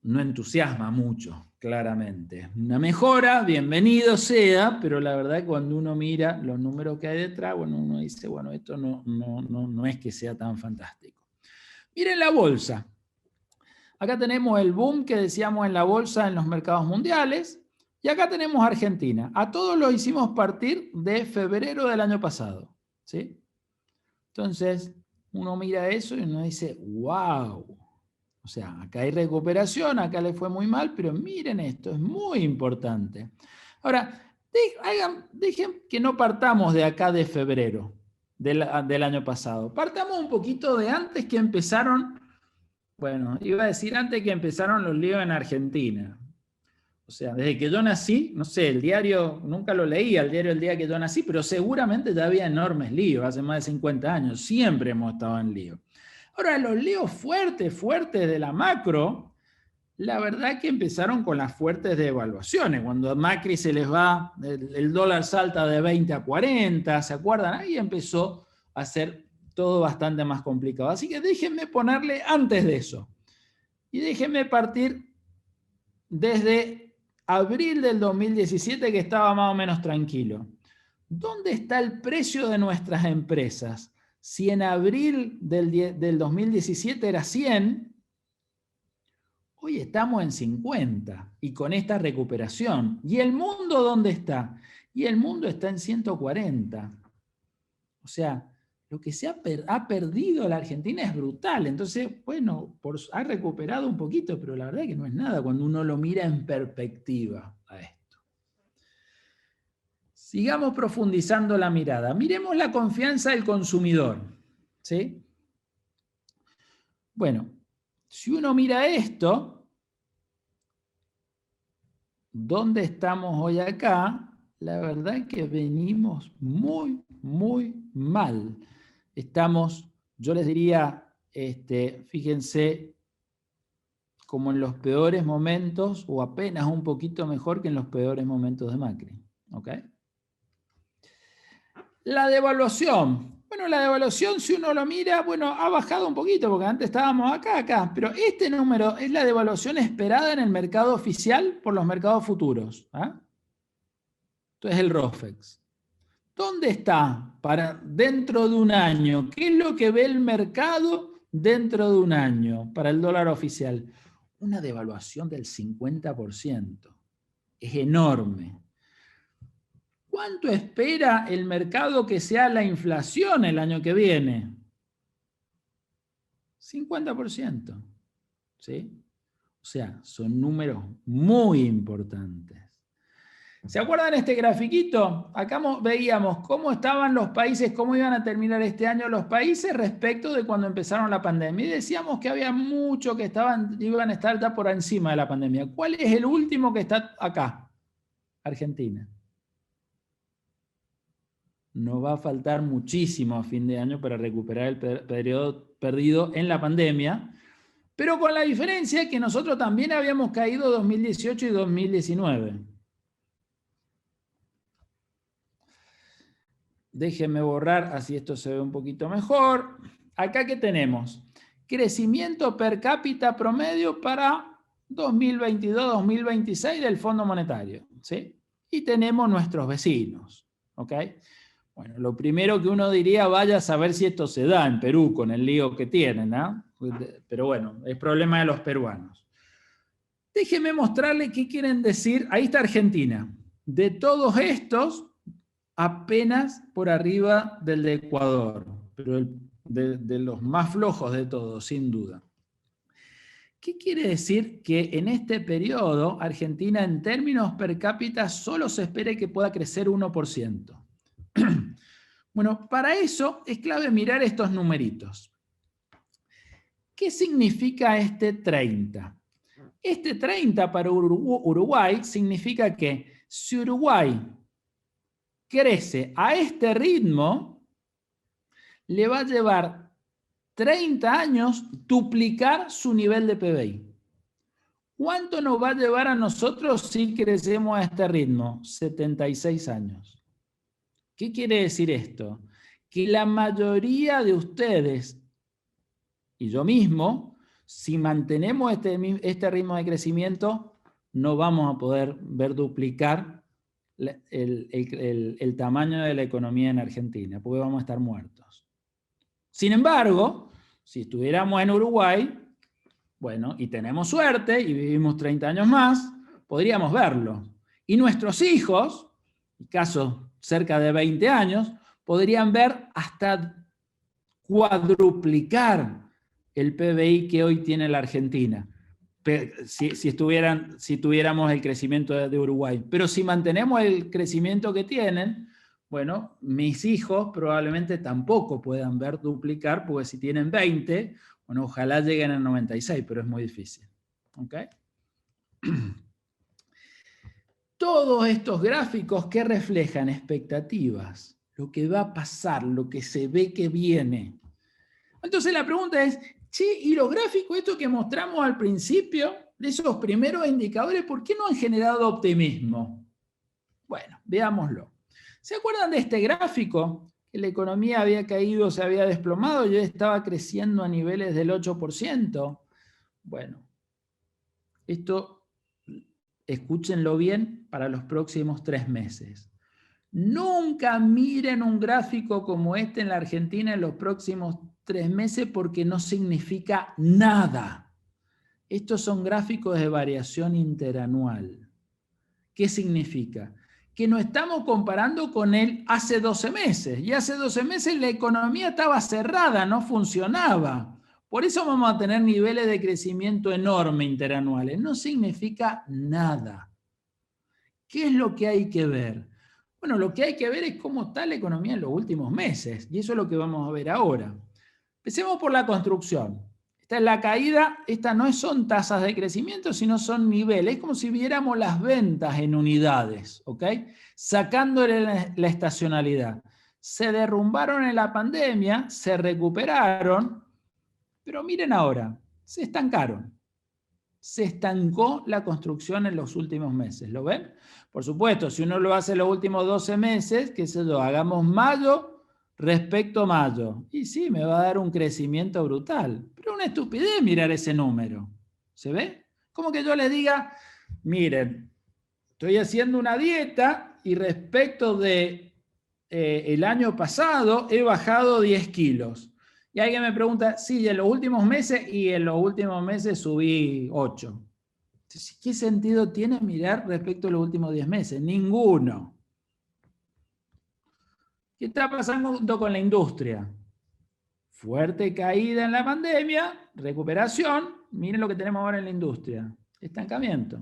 no entusiasma mucho, claramente. Una mejora, bienvenido sea, pero la verdad que cuando uno mira los números que hay detrás, bueno, uno dice, bueno, esto no es que sea tan fantástico. Miren la bolsa. Acá tenemos el boom que decíamos en la bolsa en los mercados mundiales, y acá tenemos Argentina. A todos lo hicimos partir de febrero del año pasado, ¿sí? Entonces, uno mira eso y uno dice, wow. O sea, acá hay recuperación, acá le fue muy mal, pero miren esto, es muy importante. Ahora, dejen que no partamos de acá de febrero del año pasado. Partamos un poquito de antes que empezaron, bueno, iba a decir antes que empezaron los líos en Argentina. O sea, desde que yo nací, no sé, el diario, nunca lo leía, el diario el día que yo nací, pero seguramente ya había enormes líos, hace más de 50 años, siempre hemos estado en lío. Ahora, los líos fuertes de la macro, la verdad que empezaron con las fuertes devaluaciones. Cuando a Macri se les va, el dólar salta de 20 a 40, ¿se acuerdan? Ahí empezó a ser todo bastante más complicado. Así que déjenme ponerle antes de eso. Y déjenme partir desde abril del 2017, que estaba más o menos tranquilo. ¿Dónde está el precio de nuestras empresas? Si en abril del 2017 era 100, hoy estamos en 50 y con esta recuperación. ¿Y el mundo dónde está? Y el mundo está en 140. O sea, lo que se ha perdido la Argentina es brutal. Entonces, bueno, ha recuperado un poquito, pero la verdad es que no es nada cuando uno lo mira en perspectiva a esto. Sigamos profundizando la mirada. Miremos la confianza del consumidor, ¿sí? Bueno, si uno mira esto, ¿dónde estamos hoy acá? La verdad es que venimos muy, muy mal. Estamos, yo les diría, fíjense, como en los peores momentos, o apenas un poquito mejor que en los peores momentos de Macri. ¿Ok? La devaluación. Bueno, la devaluación, si uno lo mira, bueno, ha bajado un poquito, porque antes estábamos acá, pero este número es la devaluación esperada en el mercado oficial por los mercados futuros. ¿Ah? Entonces el ROFEX. ¿Dónde está para dentro de un año? ¿Qué es lo que ve el mercado dentro de un año para el dólar oficial? Una devaluación del 50%. Es enorme. ¿Cuánto espera el mercado que sea la inflación el año que viene? 50%. ¿Sí? O sea, son números muy importantes. ¿Se acuerdan este grafiquito? Acá veíamos cómo estaban los países, cómo iban a terminar este año los países respecto de cuando empezaron la pandemia. Y decíamos que había muchos que iban a estar ya por encima de la pandemia. ¿Cuál es el último que está acá? Argentina. Nos va a faltar muchísimo a fin de año para recuperar el periodo perdido en la pandemia, pero con la diferencia que nosotros también habíamos caído 2018 y 2019. Déjenme borrar, así esto se ve un poquito mejor. Acá, ¿qué tenemos? Crecimiento per cápita promedio para 2022-2026 del Fondo Monetario, ¿sí? Y tenemos nuestros vecinos, ¿ok? Bueno, lo primero que uno diría, vaya a saber si esto se da en Perú con el lío que tienen, ¿no? Pero bueno, es problema de los peruanos. Déjeme mostrarle qué quieren decir. Ahí está Argentina. De todos estos, apenas por arriba del de Ecuador, pero de los más flojos de todos, sin duda. ¿Qué quiere decir? Que en este periodo Argentina en términos per cápita solo se espera que pueda crecer 1%. Bueno, para eso es clave mirar estos numeritos. ¿Qué significa este 30? Este 30 para Uruguay significa que si Uruguay crece a este ritmo, le va a llevar 30 años duplicar su nivel de PBI. ¿Cuánto nos va a llevar a nosotros si crecemos a este ritmo? 76 años. ¿Qué quiere decir esto? Que la mayoría de ustedes, y yo mismo, si mantenemos este ritmo de crecimiento, no vamos a poder ver duplicar el tamaño de la economía en Argentina, porque vamos a estar muertos. Sin embargo, si estuviéramos en Uruguay, bueno, y tenemos suerte y vivimos 30 años más, podríamos verlo. Y nuestros hijos, en caso cerca de 20 años, podrían ver hasta cuadruplicar el PBI que hoy tiene la Argentina, si tuviéramos el crecimiento de Uruguay. Pero si mantenemos el crecimiento que tienen, bueno, mis hijos probablemente tampoco puedan ver duplicar, porque si tienen 20, bueno, ojalá lleguen a 96, pero es muy difícil. ¿Ok? Todos estos gráficos que reflejan expectativas, lo que va a pasar, lo que se ve que viene. Entonces la pregunta es, che, ¿y los gráficos estos que mostramos al principio, de esos primeros indicadores, por qué no han generado optimismo? Bueno, veámoslo. ¿Se acuerdan de este gráfico? Que la economía había caído, se había desplomado y estaba creciendo a niveles del 8%. Bueno, esto, escúchenlo bien para los próximos 3 meses. Nunca miren un gráfico como este en la Argentina en los próximos 3 meses porque no significa nada. Estos son gráficos de variación interanual. ¿Qué significa? Que no estamos comparando con él hace 12 meses. Y hace 12 meses la economía estaba cerrada, no funcionaba. Por eso vamos a tener niveles de crecimiento enorme interanuales. No significa nada. ¿Qué es lo que hay que ver? Bueno, lo que hay que ver es cómo está la economía en los últimos meses. Y eso es lo que vamos a ver ahora. Empecemos por la construcción. Esta es la caída, estas no son tasas de crecimiento, sino son niveles. Es como si viéramos las ventas en unidades, ¿ok? Sacándole la estacionalidad. Se derrumbaron en la pandemia, se recuperaron, pero miren ahora, se estancaron. Se estancó la construcción en los últimos meses, ¿lo ven? Por supuesto, si uno lo hace en los últimos 12 meses, qué sé yo, hagamos mayo respecto a mayo. Y sí, me va a dar un crecimiento brutal. Pero es una estupidez mirar ese número. ¿Se ve? Como que yo les diga, miren, estoy haciendo una dieta y respecto de el año pasado he bajado 10 kilos. Y alguien me pregunta, sí, en los últimos meses, y en los últimos meses subí 8. Entonces, ¿qué sentido tiene mirar respecto a los últimos 10 meses? Ninguno. ¿Qué está pasando con la industria? Fuerte caída en la pandemia, recuperación. Miren lo que tenemos ahora en la industria. Estancamiento.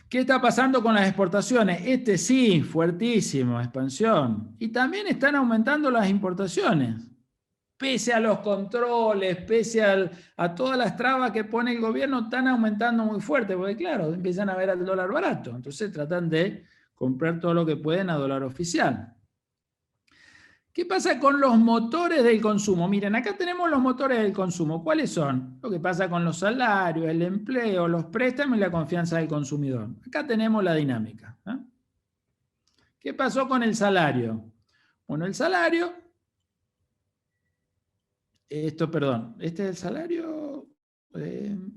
¿Qué está pasando con las exportaciones? Este sí, fuertísimo, expansión. Y también están aumentando las importaciones. Pese a los controles, pese a todas las trabas que pone el gobierno, están aumentando muy fuerte, porque claro, empiezan a ver al dólar barato. Entonces tratan de comprar todo lo que pueden a dólar oficial. ¿Qué pasa con los motores del consumo? Miren, acá tenemos los motores del consumo. ¿Cuáles son? Lo que pasa con los salarios, el empleo, los préstamos y la confianza del consumidor. Acá tenemos la dinámica. ¿Qué pasó con el salario? Bueno, el salario... este es el salario...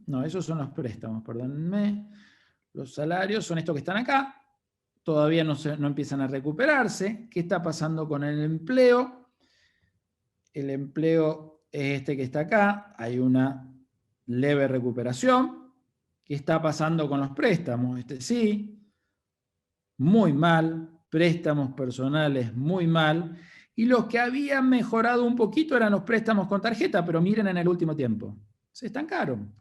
no, esos son los préstamos, perdónenme. Los salarios son estos que están acá. Todavía no empiezan a recuperarse. ¿Qué está pasando con el empleo? El empleo es este que está acá. Hay una leve recuperación. ¿Qué está pasando con los préstamos? Sí, muy mal. Préstamos personales, muy mal. Y los que habían mejorado un poquito eran los préstamos con tarjeta, pero miren en el último tiempo. Se estancaron.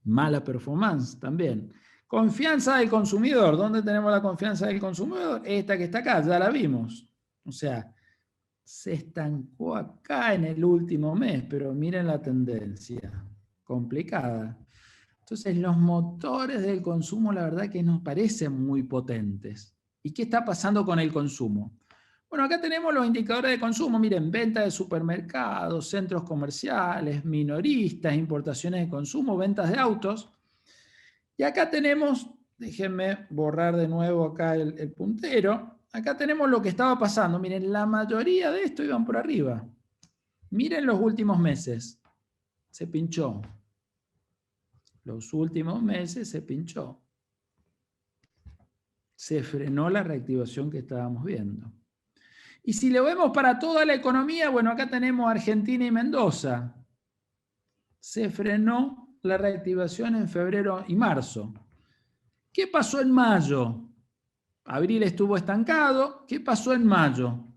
Mala performance también. Confianza del consumidor. ¿Dónde tenemos la confianza del consumidor? Esta que está acá, ya la vimos. O sea, se estancó acá en el último mes, pero miren la tendencia. Complicada. Entonces, los motores del consumo, la verdad que nos parecen muy potentes. ¿Y qué está pasando con el consumo? Bueno, acá tenemos los indicadores de consumo. Miren, venta de supermercados, centros comerciales, minoristas, importaciones de consumo, ventas de autos. Y acá tenemos, déjenme borrar de nuevo acá el puntero. Acá tenemos lo que estaba pasando. Miren, la mayoría de esto iban por arriba. Miren los últimos meses. Se pinchó. Los últimos meses se pinchó. Se frenó la reactivación que estábamos viendo. Y si lo vemos para toda la economía, bueno, acá tenemos Argentina y Mendoza. Se frenó la reactivación en febrero y marzo. ¿Qué pasó en mayo? Abril estuvo estancado. ¿Qué pasó en mayo?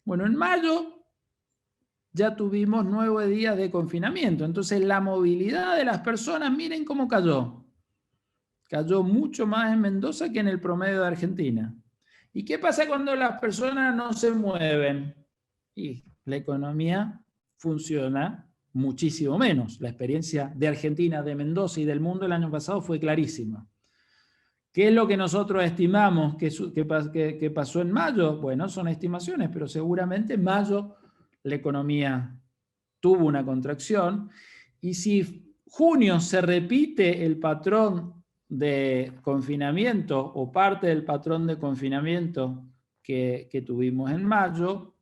Bueno, en mayo ya tuvimos 9 días de confinamiento. Entonces la movilidad de las personas, miren cómo cayó. Cayó mucho más en Mendoza que en el promedio de Argentina. ¿Y qué pasa cuando las personas no se mueven? Y la economía funciona muchísimo menos. La experiencia de Argentina, de Mendoza y del mundo el año pasado fue clarísima. ¿Qué es lo que nosotros estimamos que pasó en mayo? Bueno, son estimaciones, pero seguramente en mayo la economía tuvo una contracción. Y si junio se repite el patrón de confinamiento o parte del patrón de confinamiento que tuvimos en mayo,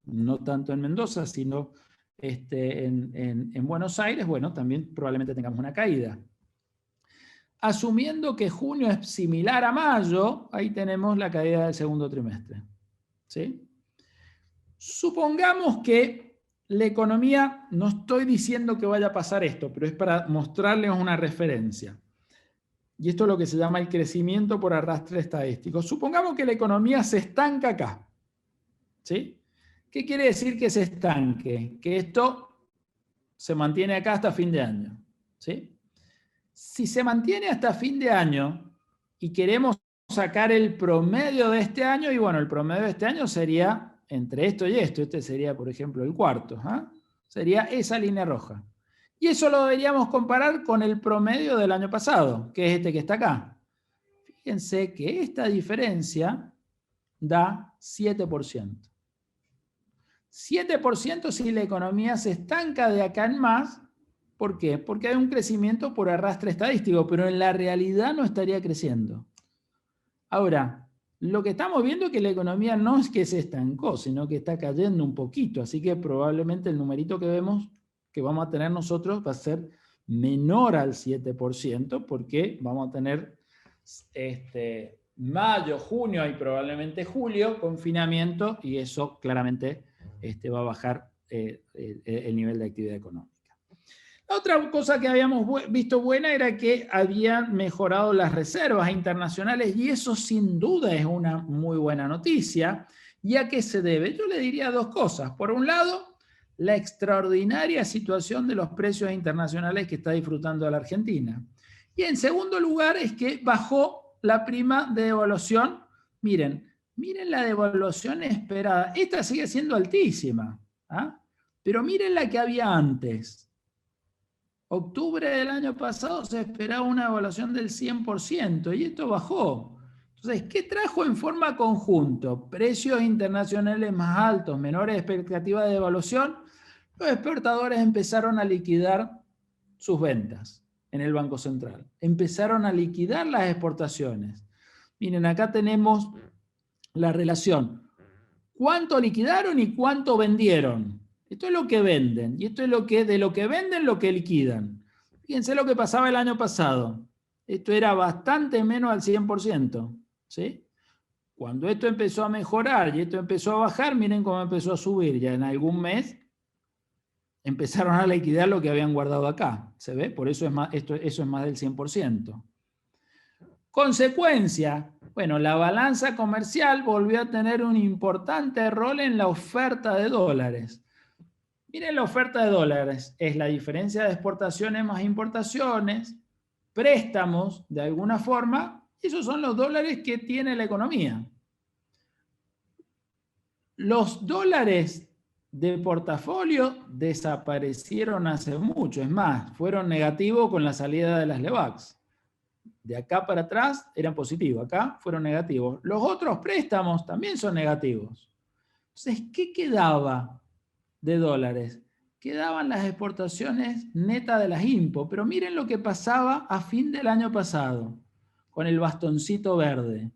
no tanto en Mendoza, sino en Buenos Aires, bueno, también probablemente tengamos una caída. Asumiendo que junio es similar a mayo, ahí tenemos la caída del segundo trimestre. ¿Sí? Supongamos que la economía, no estoy diciendo que vaya a pasar esto, pero es para mostrarles una referencia. Y esto es lo que se llama el crecimiento por arrastre estadístico. Supongamos que la economía se estanca acá. ¿Sí? ¿Qué quiere decir que se estanque? Que esto se mantiene acá hasta fin de año. ¿Sí? Si se mantiene hasta fin de año y queremos sacar el promedio de este año, y bueno, el promedio de este año sería entre esto y esto. Este sería, por ejemplo, el cuarto. Sería esa línea roja. Y eso lo deberíamos comparar con el promedio del año pasado, que es este que está acá. Fíjense que esta diferencia da 7%. 7% si la economía se estanca de acá en más. ¿Por qué? Porque hay un crecimiento por arrastre estadístico, pero en la realidad no estaría creciendo. Ahora, lo que estamos viendo es que la economía no es que se estancó, sino que está cayendo un poquito, así que probablemente el numerito que vemos, que vamos a tener nosotros, va a ser menor al 7%, porque vamos a tener mayo, junio y probablemente julio, confinamiento, y eso claramente va a bajar el nivel de actividad económica. Otra cosa que habíamos visto buena era que habían mejorado las reservas internacionales, y eso sin duda es una muy buena noticia. ¿Y a qué se debe? Yo le diría dos cosas. Por un lado, la extraordinaria situación de los precios internacionales que está disfrutando la Argentina. Y en segundo lugar es que bajó la prima de devaluación. Miren la devaluación esperada. Esta sigue siendo altísima, pero miren la que había antes. Octubre del año pasado se esperaba una devaluación del 100% y esto bajó. Entonces, ¿qué trajo en forma conjunto? Precios internacionales más altos, menores expectativas de devaluación. Los exportadores empezaron a liquidar sus ventas en el Banco Central. Empezaron a liquidar las exportaciones. Miren, acá tenemos la relación. ¿Cuánto liquidaron y cuánto vendieron? Esto es lo que venden, y esto es de lo que venden lo que liquidan. Fíjense lo que pasaba el año pasado. Esto era bastante menos al 100%. ¿Sí? Cuando esto empezó a mejorar y esto empezó a bajar, miren cómo empezó a subir. Ya en algún mes empezaron a liquidar lo que habían guardado acá. ¿Se ve? Por eso eso es más del 100%. Consecuencia, bueno, la balanza comercial volvió a tener un importante rol en la oferta de dólares. Miren, la oferta de dólares es la diferencia de exportaciones más importaciones, préstamos de alguna forma, esos son los dólares que tiene la economía. Los dólares de portafolio desaparecieron hace mucho, es más, fueron negativos con la salida de las LEVACs. De acá para atrás eran positivos, acá fueron negativos. Los otros préstamos también son negativos. Entonces, ¿qué quedaba de dólares? Quedaban las exportaciones netas de las IMPO, pero miren lo que pasaba a fin del año pasado, con el bastoncito verde.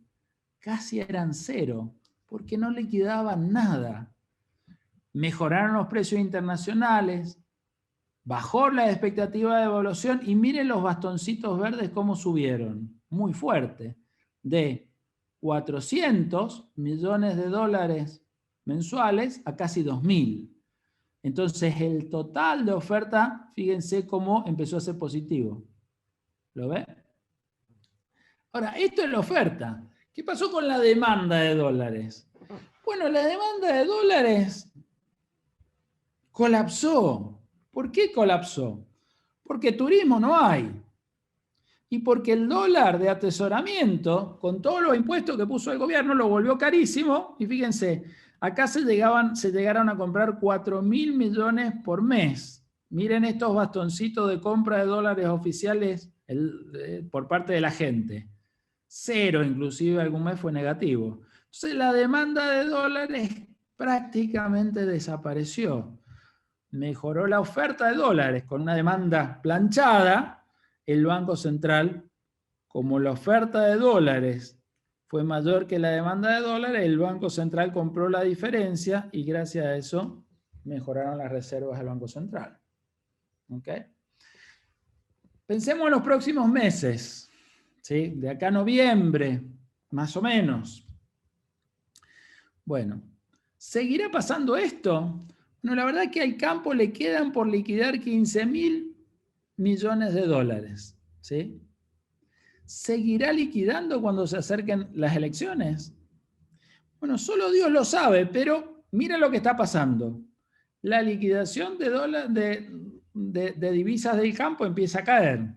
Casi eran cero, porque no liquidaban nada. Mejoraron los precios internacionales, bajó la expectativa de evaluación y miren los bastoncitos verdes cómo subieron, muy fuerte, de 400 millones de dólares mensuales a casi 2.000. Entonces el total de oferta, fíjense cómo empezó a ser positivo. ¿Lo ven? Ahora, esto es la oferta. ¿Qué pasó con la demanda de dólares? Bueno, la demanda de dólares colapsó. ¿Por qué colapsó? Porque turismo no hay. Y porque el dólar de atesoramiento, con todos los impuestos que puso el gobierno, lo volvió carísimo. Y fíjense, acá se llegaron a comprar 4.000 millones por mes. Miren estos bastoncitos de compra de dólares oficiales por parte de la gente. Cero, inclusive algún mes fue negativo. Entonces la demanda de dólares prácticamente desapareció. Mejoró la oferta de dólares con una demanda planchada. El Banco Central, como la oferta de dólares fue mayor que la demanda de dólares, el Banco Central compró la diferencia y gracias a eso mejoraron las reservas del Banco Central. ¿Ok? Pensemos en los próximos meses, ¿sí? De acá a noviembre, más o menos. Bueno, ¿seguirá pasando esto? Bueno, la verdad es que al campo le quedan por liquidar 15.000 millones de dólares, ¿sí? ¿Seguirá liquidando cuando se acerquen las elecciones? Bueno, solo Dios lo sabe, pero mira lo que está pasando. La liquidación de divisas del campo empieza a caer.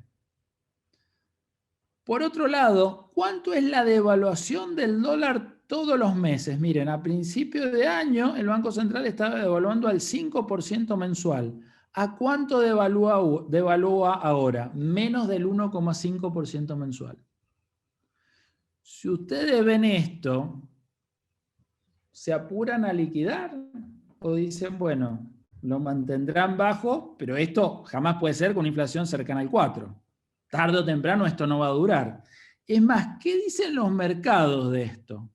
Por otro lado, ¿cuánto es la devaluación del dólar todos los meses? Miren, a principio de año el Banco Central estaba devaluando al 5% mensual. ¿A cuánto devalúa ahora? Menos del 1,5% mensual. Si ustedes ven esto, ¿se apuran a liquidar? ¿O dicen, bueno, lo mantendrán bajo, pero esto jamás puede ser con una inflación cercana al 4%? Tarde o temprano esto no va a durar. Es más, ¿qué dicen los mercados de esto?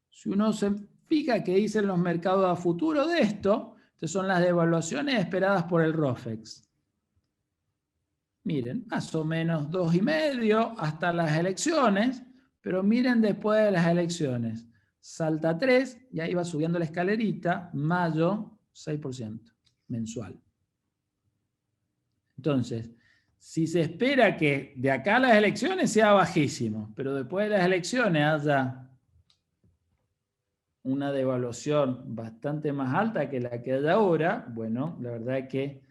Si uno se fija qué dicen los mercados a futuro de esto, estas son las devaluaciones esperadas por el ROFEX. Miren, más o menos 2,5 hasta las elecciones, pero miren después de las elecciones. Salta 3 y ahí va subiendo la escalerita, mayo 6% mensual. Entonces, si se espera que de acá a las elecciones sea bajísimo, pero después de las elecciones haya una devaluación bastante más alta que la que hay ahora, bueno, la verdad es que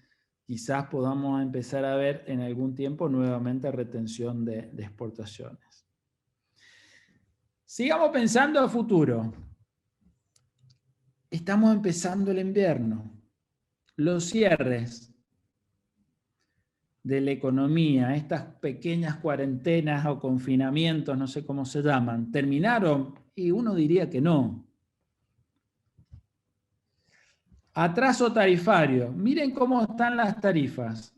quizás podamos empezar a ver en algún tiempo nuevamente retención de exportaciones. Sigamos pensando a futuro. Estamos empezando el invierno. Los cierres de la economía, estas pequeñas cuarentenas o confinamientos, no sé cómo se llaman, ¿terminaron? Y uno diría que no. Atraso tarifario. Miren cómo están las tarifas.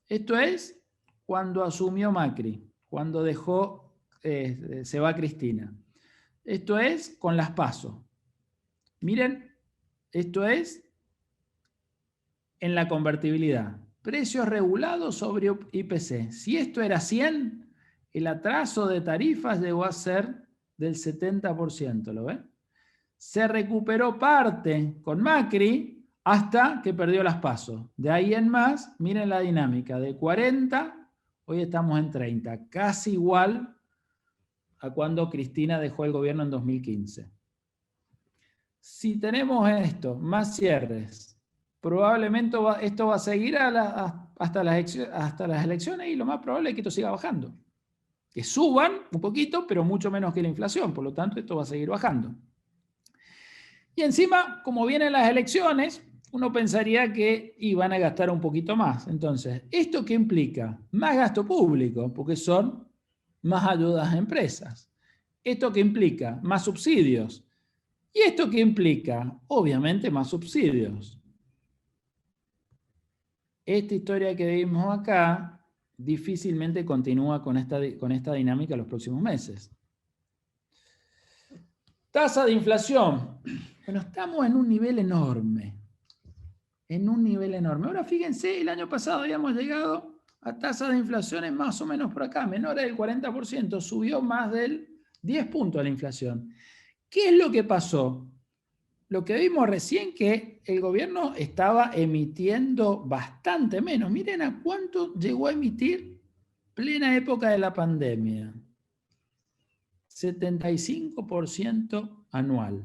Esto es cuando asumió Macri, cuando dejó, se va Cristina. Esto es con las PASO. Miren, esto es en la convertibilidad. Precios regulados sobre IPC. Si esto era 100, el atraso de tarifas llegó a ser del 70%, ¿lo ven? Se recuperó parte con Macri, hasta que perdió las PASO. De ahí en más, miren la dinámica, de 40, hoy estamos en 30, casi igual a cuando Cristina dejó el gobierno en 2015. Si tenemos esto, más cierres, probablemente esto va a seguir hasta las elecciones y lo más probable es que esto siga bajando. Que suban un poquito, pero mucho menos que la inflación, por lo tanto esto va a seguir bajando. Y encima, como vienen las elecciones, uno pensaría que iban a gastar un poquito más. Entonces, ¿esto qué implica? Más gasto público, porque son más ayudas a empresas. ¿Esto qué implica? Más subsidios. ¿Y esto qué implica? Obviamente más subsidios. Esta historia que vimos acá difícilmente continúa con esta dinámica los próximos meses. Tasa de inflación. Bueno, estamos en un nivel enorme. En un nivel enorme. Ahora fíjense, el año pasado habíamos llegado a tasas de inflaciones más o menos por acá, menores del 40%, subió más del 10 puntos la inflación. ¿Qué es lo que pasó? Lo que vimos recién, que el gobierno estaba emitiendo bastante menos. Miren a cuánto llegó a emitir plena época de la pandemia. 75% anual.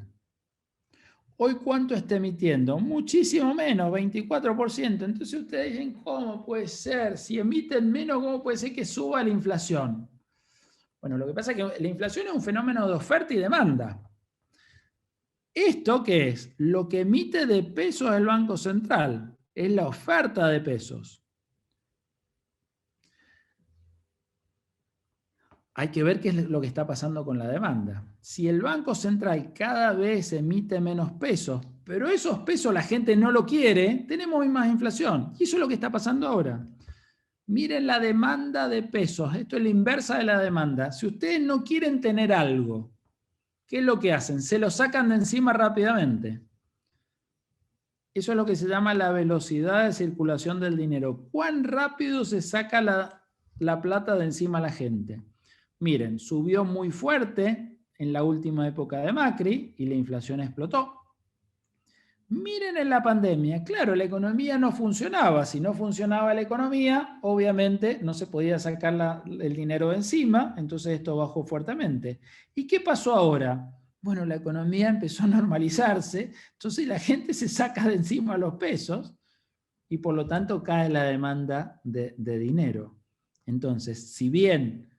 Hoy, ¿cuánto está emitiendo? Muchísimo menos, 24%. Entonces ustedes dicen, ¿cómo puede ser? Si emiten menos, ¿cómo puede ser que suba la inflación? Bueno, lo que pasa es que la inflación es un fenómeno de oferta y demanda. ¿Esto qué es? Lo que emite de pesos el Banco Central. Es la oferta de pesos. Hay que ver qué es lo que está pasando con la demanda. Si el Banco Central cada vez emite menos pesos, pero esos pesos la gente no lo quiere, tenemos más inflación. Y eso es lo que está pasando ahora. Miren la demanda de pesos. Esto es la inversa de la demanda. Si ustedes no quieren tener algo, ¿qué es lo que hacen? Se lo sacan de encima rápidamente. Eso es lo que se llama la velocidad de circulación del dinero. ¿Cuán rápido se saca la plata de encima a la gente? Miren, subió muy fuerte en la última época de Macri y la inflación explotó. Miren en la pandemia, claro, la economía no funcionaba. Si no funcionaba la economía, obviamente no se podía sacar el dinero de encima, entonces esto bajó fuertemente. ¿Y qué pasó ahora? Bueno, la economía empezó a normalizarse, entonces la gente se saca de encima los pesos y por lo tanto cae la demanda de dinero. Entonces, si bien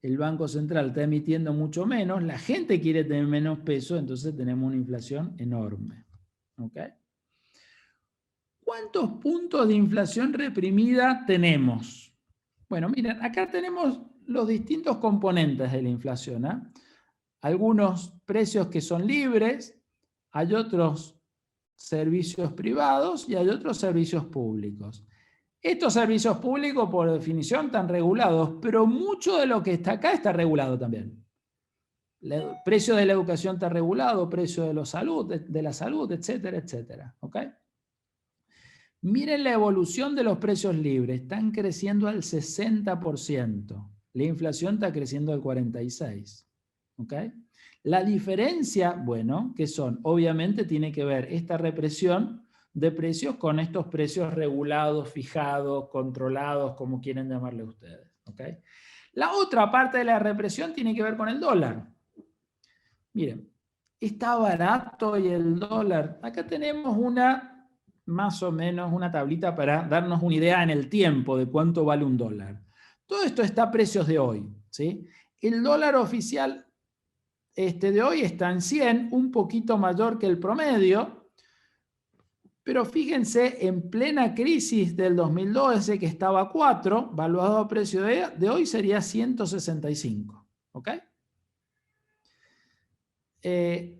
el Banco Central está emitiendo mucho menos, la gente quiere tener menos peso, entonces tenemos una inflación enorme. ¿Okay? ¿Cuántos puntos de inflación reprimida tenemos? Bueno, miren, acá tenemos los distintos componentes de la inflación. Algunos precios que son libres, hay otros servicios privados y hay otros servicios públicos. Estos servicios públicos, por definición, están regulados, pero mucho de lo que está acá está regulado también. El precio de la educación está regulado, precio de la salud, etcétera, etcétera. ¿Okay? Miren la evolución de los precios libres. Están creciendo al 60%. La inflación está creciendo al 46%. ¿Okay? La diferencia, bueno, que son, obviamente tiene que ver esta represión de precios con estos precios regulados, fijados, controlados, como quieren llamarle ustedes. ¿Okay? La otra parte de la represión tiene que ver con el dólar. Miren, está barato y el dólar. Acá tenemos más o menos una tablita para darnos una idea en el tiempo de cuánto vale un dólar. Todo esto está a precios de hoy, ¿sí? El dólar oficial de hoy está en 100, un poquito mayor que el promedio, pero fíjense, en plena crisis del 2012, que estaba a 4, valuado a precio de hoy sería 165. ¿Ok?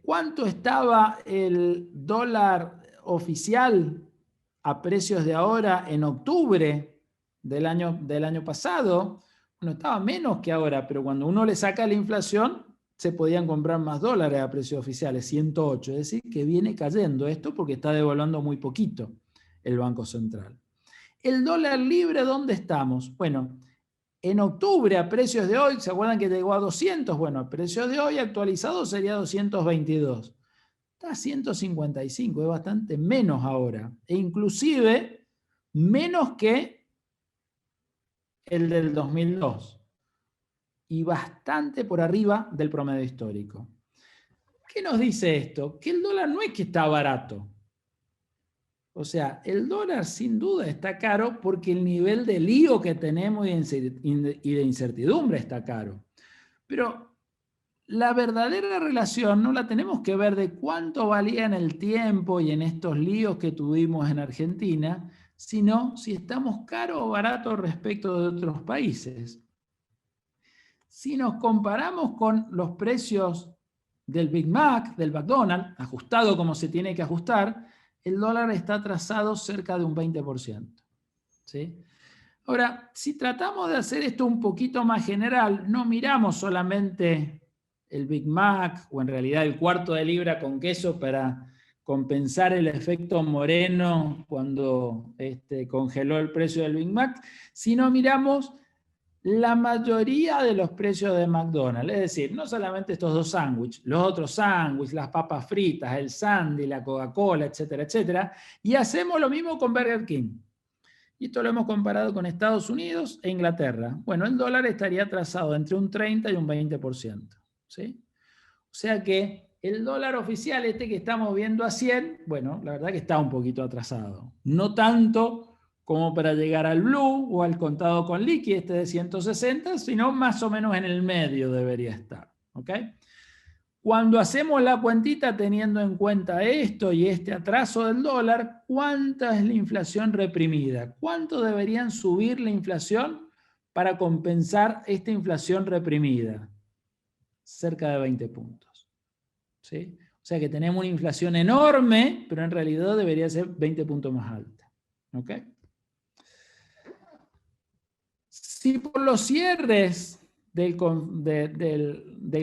¿Cuánto estaba el dólar oficial a precios de ahora en octubre del año pasado? Bueno, estaba menos que ahora, pero cuando uno le saca la inflación, se podían comprar más dólares a precios oficiales, 108. Es decir, que viene cayendo esto porque está devaluando muy poquito el Banco Central. El dólar libre, ¿dónde estamos? Bueno, en octubre a precios de hoy, ¿se acuerdan que llegó a 200? Bueno, a precios de hoy actualizado sería 222. está a 155, es bastante menos ahora, e inclusive menos que el del 2002, y bastante por arriba del promedio histórico. ¿Qué nos dice esto? Que el dólar no es que está barato. O sea, el dólar sin duda está caro porque el nivel de lío que tenemos y de incertidumbre está caro. Pero la verdadera relación no la tenemos que ver de cuánto valía en el tiempo y en estos líos que tuvimos en Argentina, sino si estamos caro o barato respecto de otros países. Si nos comparamos con los precios del Big Mac, del McDonald's, ajustado como se tiene que ajustar, el dólar está atrasado cerca de un 20%. ¿Sí? Ahora, si tratamos de hacer esto un poquito más general, no miramos solamente el Big Mac o en realidad el cuarto de libra con queso para compensar el efecto Moreno cuando congeló el precio del Big Mac, sino miramos la mayoría de los precios de McDonald's, es decir, no solamente estos dos sándwiches, los otros sándwiches, las papas fritas, el sándwich, la Coca-Cola, etcétera, etcétera, y hacemos lo mismo con Burger King. Y esto lo hemos comparado con Estados Unidos e Inglaterra. Bueno, el dólar estaría atrasado entre un 30 y un 20%. ¿Sí? O sea que el dólar oficial, que estamos viendo a 100, bueno, la verdad que está un poquito atrasado. No tanto como para llegar al blue o al contado con liqui, de 160, sino más o menos en el medio debería estar. ¿Ok? Cuando hacemos la cuentita teniendo en cuenta esto y este atraso del dólar, ¿cuánta es la inflación reprimida? ¿Cuánto deberían subir la inflación para compensar esta inflación reprimida? Cerca de 20 puntos. ¿Sí? O sea que tenemos una inflación enorme, pero en realidad debería ser 20 puntos más alta. ¿Ok? Si por los cierres del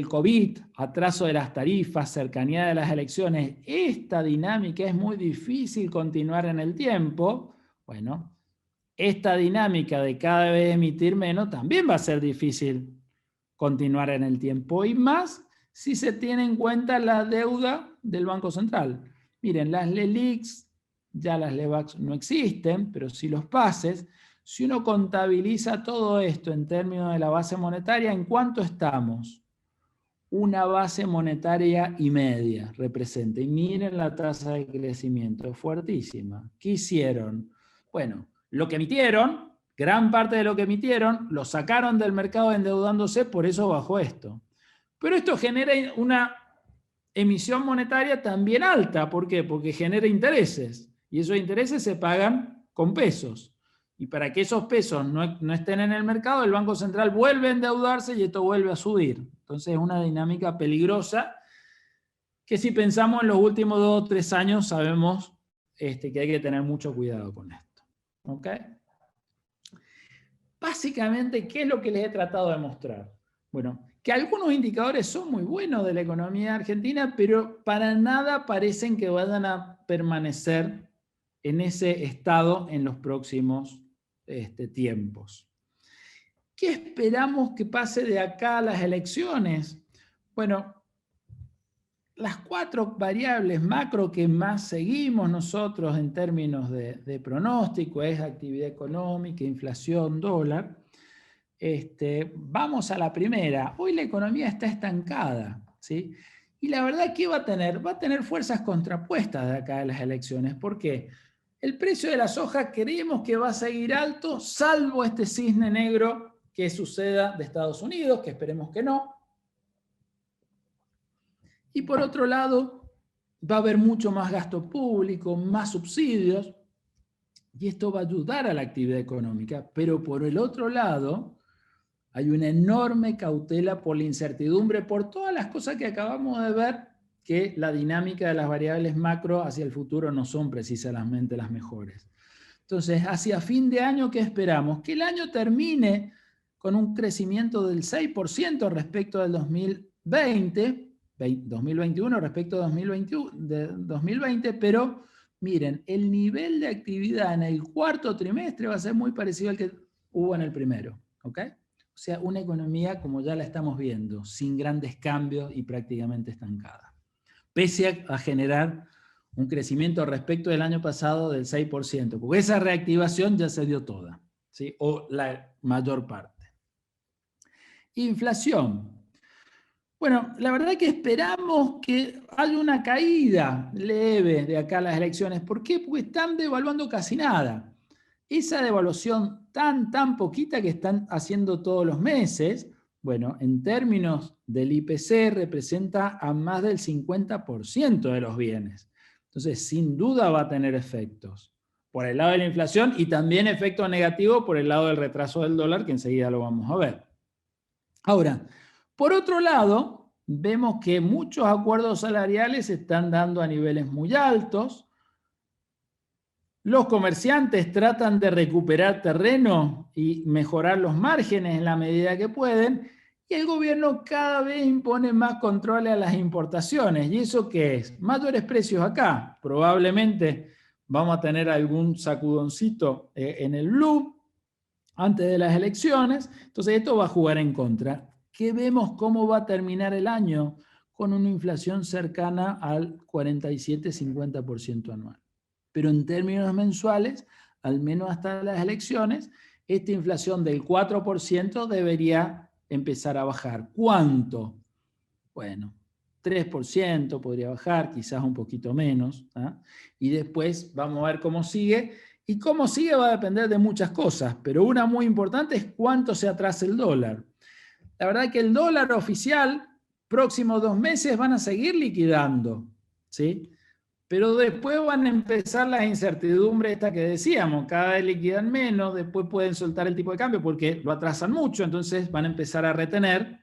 COVID, atraso de las tarifas, cercanía de las elecciones, esta dinámica es muy difícil continuar en el tiempo, bueno, esta dinámica de cada vez emitir menos también va a ser difícil continuar en el tiempo, y más si se tiene en cuenta la deuda del Banco Central. Miren, las LELIQs, ya las LEVAX no existen, pero sí los pases. Si uno contabiliza todo esto en términos de la base monetaria, ¿en cuánto estamos? Una base monetaria y media representa. Y miren la tasa de crecimiento, es fuertísima. ¿Qué hicieron? Bueno, lo que emitieron, gran parte de lo que emitieron, lo sacaron del mercado endeudándose, por eso bajó esto. Pero esto genera una emisión monetaria también alta. ¿Por qué? Porque genera intereses. Y esos intereses se pagan con pesos. Y para que esos pesos no estén en el mercado, el Banco Central vuelve a endeudarse y esto vuelve a subir. Entonces es una dinámica peligrosa que si pensamos en los últimos 2 o 3 años sabemos que hay que tener mucho cuidado con esto. ¿Ok? Básicamente, ¿qué es lo que les he tratado de mostrar? Bueno, que algunos indicadores son muy buenos de la economía argentina, pero para nada parecen que vayan a permanecer en ese estado en los próximos tiempos. ¿Qué esperamos que pase de acá a las elecciones? Bueno, las 4 variables macro que más seguimos nosotros en términos de pronóstico es actividad económica, inflación, dólar. Vamos a la primera. Hoy la economía está estancada, ¿sí? Y la verdad, ¿qué va a tener? Va a tener fuerzas contrapuestas de acá a las elecciones. ¿Por qué? El precio de la soja creemos que va a seguir alto, salvo este cisne negro que suceda de Estados Unidos, que esperemos que no. Y por otro lado, va a haber mucho más gasto público, más subsidios, y esto va a ayudar a la actividad económica. Pero por el otro lado, hay una enorme cautela por la incertidumbre, por todas las cosas que acabamos de ver, que la dinámica de las variables macro hacia el futuro no son precisamente las mejores. Entonces, hacia fin de año, ¿qué esperamos? Que el año termine con un crecimiento del 6% respecto del 2021 respecto a 2020, pero miren, el nivel de actividad en el cuarto trimestre va a ser muy parecido al que hubo en el primero, ¿ok? O sea, una economía como ya la estamos viendo, sin grandes cambios y prácticamente estancada. pese a generar un crecimiento respecto del año pasado del 6%, porque esa reactivación ya se dio toda, ¿sí? O la mayor parte. Inflación. Bueno, la verdad que esperamos que haya una caída leve de acá a las elecciones. ¿Por qué? Porque están devaluando casi nada. Esa devaluación tan poquita que están haciendo todos los meses, bueno, en términos del IPC representa a más del 50% de los bienes. Entonces, sin duda va a tener efectos por el lado de la inflación y también efectos negativos por el lado del retraso del dólar, que enseguida lo vamos a ver. Ahora, por otro lado, vemos que muchos acuerdos salariales se están dando a niveles muy altos. Los comerciantes tratan de recuperar terreno y mejorar los márgenes en la medida que pueden, y el gobierno cada vez impone más controles a las importaciones. ¿Y eso qué es? Mayores precios acá. Probablemente vamos a tener algún sacudoncito en el blue antes de las elecciones. Entonces esto va a jugar en contra. ¿Qué vemos cómo va a terminar el año? Con una inflación cercana al 47-50% anual. Pero en términos mensuales, al menos hasta las elecciones, esta inflación del 4% debería empezar a bajar. ¿Cuánto? Bueno, 3% podría bajar, quizás un poquito menos, ¿eh? Y después vamos a ver cómo sigue. Y cómo sigue va a depender de muchas cosas, pero una muy importante es cuánto se atrasa el dólar. La verdad es que el dólar oficial, próximos 2 meses van a seguir liquidando, ¿sí? Pero después van a empezar las incertidumbres estas que decíamos, cada vez liquidan menos, después pueden soltar el tipo de cambio porque lo atrasan mucho, entonces van a empezar a retener.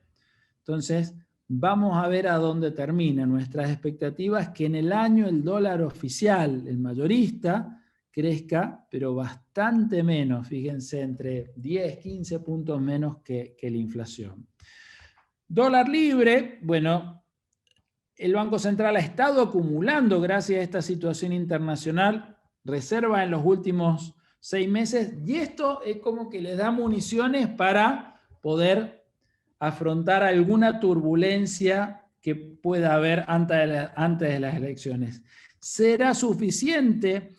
Entonces, vamos a ver a dónde termina. Nuestras expectativas que en el año el dólar oficial, el mayorista, crezca, pero bastante menos, fíjense, entre 10, 15 puntos menos que la inflación. Dólar libre, bueno, el Banco Central ha estado acumulando, gracias a esta situación internacional, reserva en los últimos 6 meses, y esto es como que le da municiones para poder afrontar alguna turbulencia que pueda haber antes de las elecciones. ¿Será suficiente?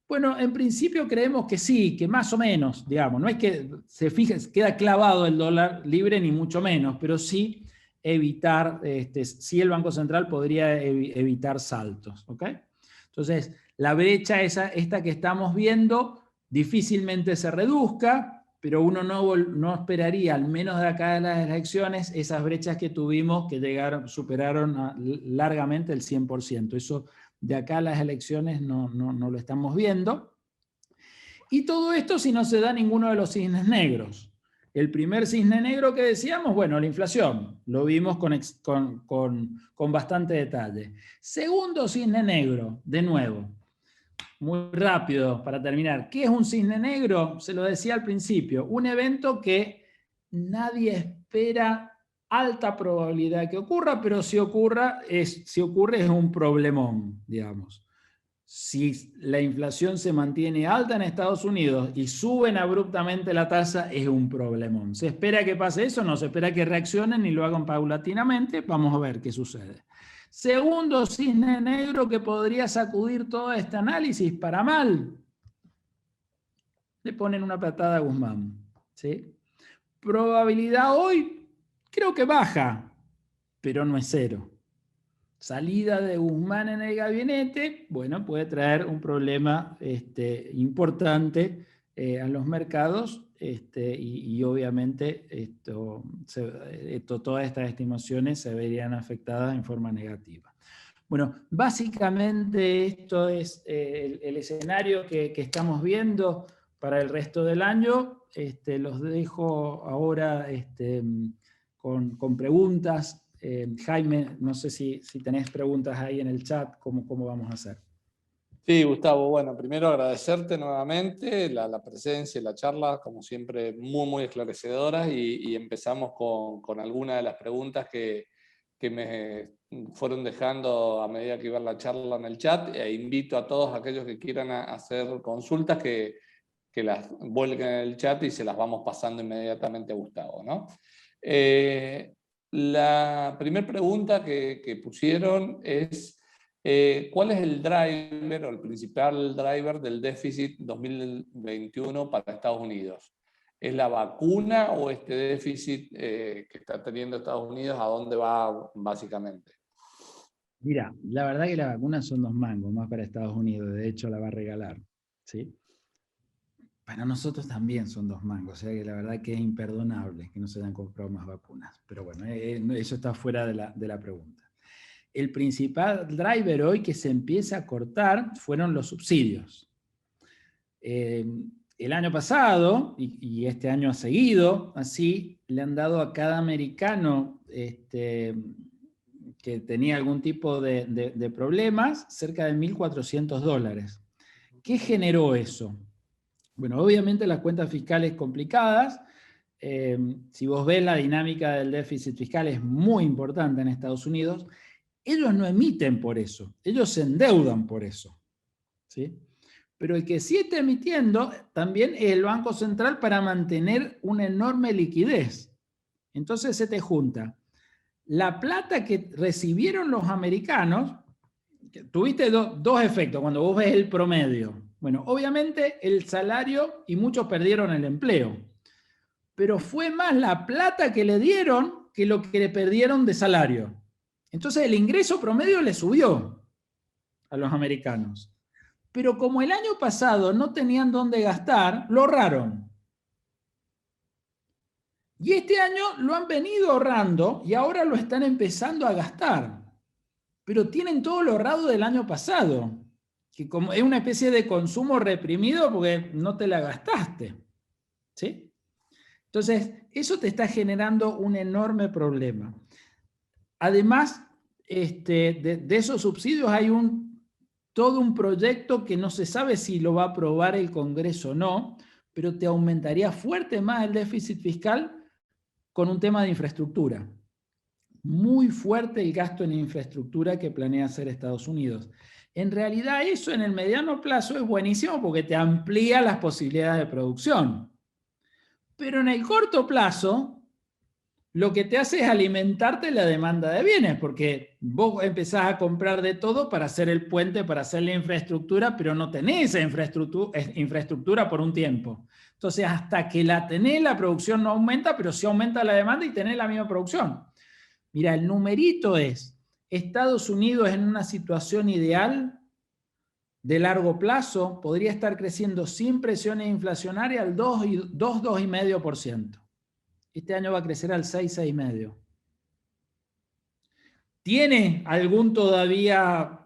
Bueno, en principio creemos que sí, que más o menos, digamos, no es que se fije, queda clavado el dólar libre ni mucho menos, pero sí evitar, sí el Banco Central podría evitar saltos, ¿ok? Entonces, la brecha esta que estamos viendo difícilmente se reduzca, pero uno no esperaría, al menos de acá de las elecciones, esas brechas que tuvimos que superaron largamente el 100%. Eso de acá a las elecciones no lo estamos viendo. Y todo esto si no se da ninguno de los cisnes negros. El primer cisne negro que decíamos, bueno, la inflación, lo vimos con bastante detalle. Segundo cisne negro, de nuevo, muy rápido para terminar. ¿Qué es un cisne negro? Se lo decía al principio, un evento que nadie espera, alta probabilidad que ocurra, pero si ocurre es un problemón, digamos. Si la inflación se mantiene alta en Estados Unidos y suben abruptamente la tasa, es un problemón. ¿Se espera que pase eso? No, se espera que reaccionen y lo hagan paulatinamente. Vamos a ver qué sucede. Segundo cisne negro que podría sacudir todo este análisis para mal. Le ponen una patada a Guzmán, ¿sí? Probabilidad hoy, creo que baja, pero no es cero. Salida de Guzmán en el gabinete, bueno, puede traer un problema importante a los mercados y obviamente todas estas estimaciones se verían afectadas en forma negativa. Bueno, básicamente esto es el escenario que estamos viendo para el resto del año. Los dejo ahora con preguntas. Jaime, no sé si tenés preguntas ahí en el chat, ¿cómo vamos a hacer? Sí, Gustavo, bueno, primero agradecerte nuevamente la presencia y la charla, como siempre, muy esclarecedoras, y empezamos con algunas de las preguntas que me fueron dejando a medida que iba la charla en el chat, e invito a todos aquellos que quieran hacer consultas que las vuelquen en el chat y se las vamos pasando inmediatamente a Gustavo, ¿no? La primera pregunta que pusieron es ¿Cuál es el driver o el principal driver del déficit 2021 para Estados Unidos? ¿Es la vacuna o este déficit que está teniendo Estados Unidos? ¿A dónde va básicamente? Mira, la verdad que las vacunas son 2 mangos más para Estados Unidos, de hecho la va a regalar, ¿sí? Para nosotros también son 2 mangos, o sea que la verdad que es imperdonable que no se hayan comprado más vacunas. Pero bueno, eso está fuera de la pregunta. El principal driver hoy que se empieza a cortar fueron los subsidios. El año pasado, y este año ha seguido así, le han dado a cada americano que tenía algún tipo de problemas cerca de $1.400. ¿Qué generó eso? Bueno, obviamente las cuentas fiscales complicadas. Si vos ves la dinámica del déficit fiscal es muy importante en Estados Unidos. Ellos no emiten por eso, ellos se endeudan por eso, ¿sí? Pero el que sí está emitiendo también es el Banco Central para mantener una enorme liquidez. Entonces se te junta la plata que recibieron los americanos. Tuviste dos efectos cuando vos ves el promedio. Bueno, obviamente el salario y muchos perdieron el empleo, pero fue más la plata que le dieron que lo que le perdieron de salario. Entonces el ingreso promedio le subió a los americanos. Pero como el año pasado no tenían dónde gastar, lo ahorraron. Y este año lo han venido ahorrando y ahora lo están empezando a gastar. Pero tienen todo lo ahorrado del año pasado, que como es una especie de consumo reprimido porque no te la gastaste, ¿sí? Entonces, eso te está generando un enorme problema. Además, de esos subsidios hay todo un proyecto que no se sabe si lo va a aprobar el Congreso o no, pero te aumentaría fuerte más el déficit fiscal con un tema de infraestructura. Muy fuerte el gasto en infraestructura que planea hacer Estados Unidos. En realidad eso en el mediano plazo es buenísimo porque te amplía las posibilidades de producción. Pero en el corto plazo lo que te hace es alimentarte la demanda de bienes, porque vos empezás a comprar de todo para hacer el puente, para hacer la infraestructura, pero no tenés esa infraestructura por un tiempo. Entonces, hasta que la tenés, la producción no aumenta, pero sí aumenta la demanda y tenés la misma producción. Mira, el numerito es, Estados Unidos en una situación ideal de largo plazo podría estar creciendo sin presiones inflacionarias al 2,5%. Este año va a crecer al 6,5%. Tiene algún todavía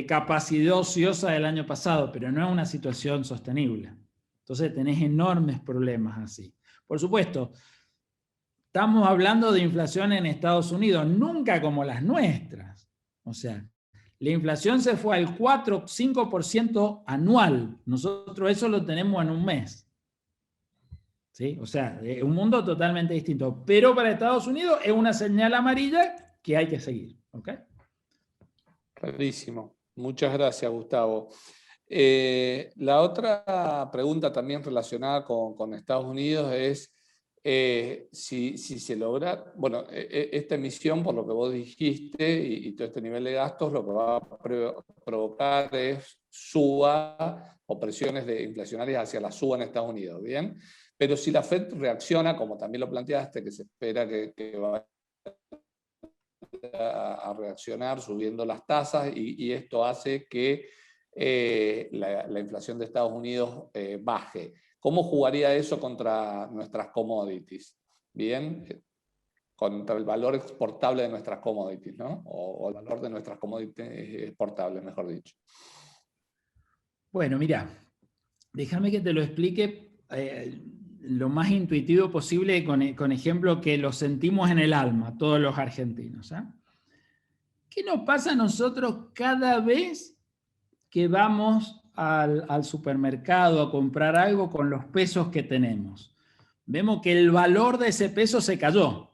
capacidad ociosa del año pasado, pero no es una situación sostenible. Entonces tenés enormes problemas así. Por supuesto, estamos hablando de inflación en Estados Unidos, nunca como las nuestras. O sea, la inflación se fue al 4-5% anual. Nosotros eso lo tenemos en un mes. ¿Sí? O sea, es un mundo totalmente distinto. Pero para Estados Unidos es una señal amarilla que hay que seguir. ¿Okay? Clarísimo. Muchas gracias, Gustavo. La otra pregunta también relacionada con Estados Unidos es si se logra, bueno, esta emisión, por lo que vos dijiste, y todo este nivel de gastos, lo que va a provocar es suba o presiones inflacionarias hacia la suba en Estados Unidos, ¿bien? Pero si la Fed reacciona, como también lo planteaste, que se espera que va a reaccionar subiendo las tasas y esto hace que la inflación de Estados Unidos baje. ¿Cómo jugaría eso contra nuestras commodities? Bien, contra el valor exportable de nuestras commodities, ¿no? O el valor de nuestras commodities exportables, mejor dicho. Bueno, mira, déjame que te lo explique lo más intuitivo posible con ejemplo que lo sentimos en el alma, todos los argentinos. ¿Eh? ¿Qué nos pasa a nosotros cada vez que vamos al supermercado a comprar algo con los pesos que tenemos? Vemos que el valor de ese peso se cayó.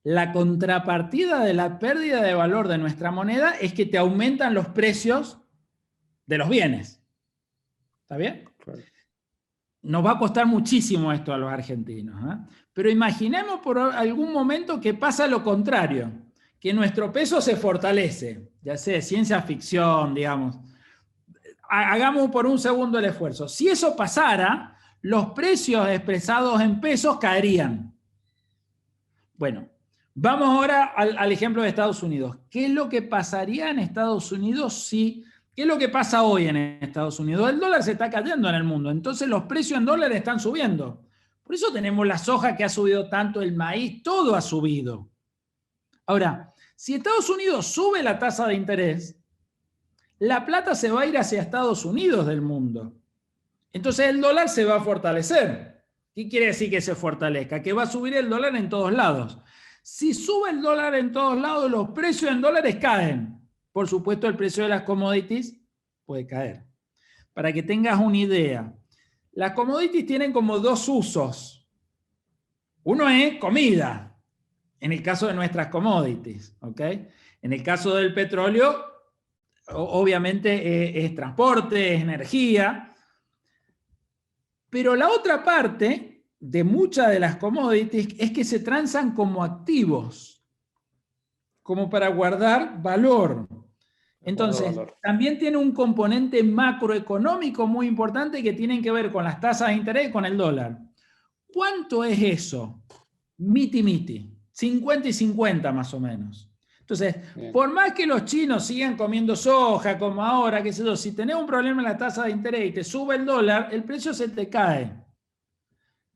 La contrapartida de la pérdida de valor de nuestra moneda es que te aumentan los precios de los bienes. ¿Está bien? Claro. Nos va a costar muchísimo esto a los argentinos. ¿Eh? Pero imaginemos por algún momento que pasa lo contrario, que nuestro peso se fortalece, ya sea ciencia ficción, digamos. Hagamos por un segundo el esfuerzo. Si eso pasara, los precios expresados en pesos caerían. Bueno, vamos ahora al ejemplo de Estados Unidos. ¿Qué es lo que pasaría en Estados Unidos si... ¿Qué es lo que pasa hoy en Estados Unidos? El dólar se está cayendo en el mundo, entonces los precios en dólares están subiendo. Por eso tenemos la soja que ha subido tanto, el maíz, todo ha subido. Ahora, si Estados Unidos sube la tasa de interés, la plata se va a ir hacia Estados Unidos del mundo. Entonces el dólar se va a fortalecer. ¿Qué quiere decir que se fortalezca? Que va a subir el dólar en todos lados. Si sube el dólar en todos lados, los precios en dólares caen. Por supuesto, el precio de las commodities puede caer. Para que tengas una idea, las commodities tienen como dos usos. Uno es comida, en el caso de nuestras commodities, ¿ok? En el caso del petróleo, obviamente es transporte, es energía. Pero la otra parte de muchas de las commodities es que se transan como activos, como para guardar valor. Entonces, también tiene un componente macroeconómico muy importante que tiene que ver con las tasas de interés y con el dólar. ¿Cuánto es eso? Miti, 50 y 50 más o menos. Entonces, bien, por más que los chinos sigan comiendo soja como ahora, qué sé yo, si tenés un problema en la tasa de interés y te sube el dólar, el precio se te cae.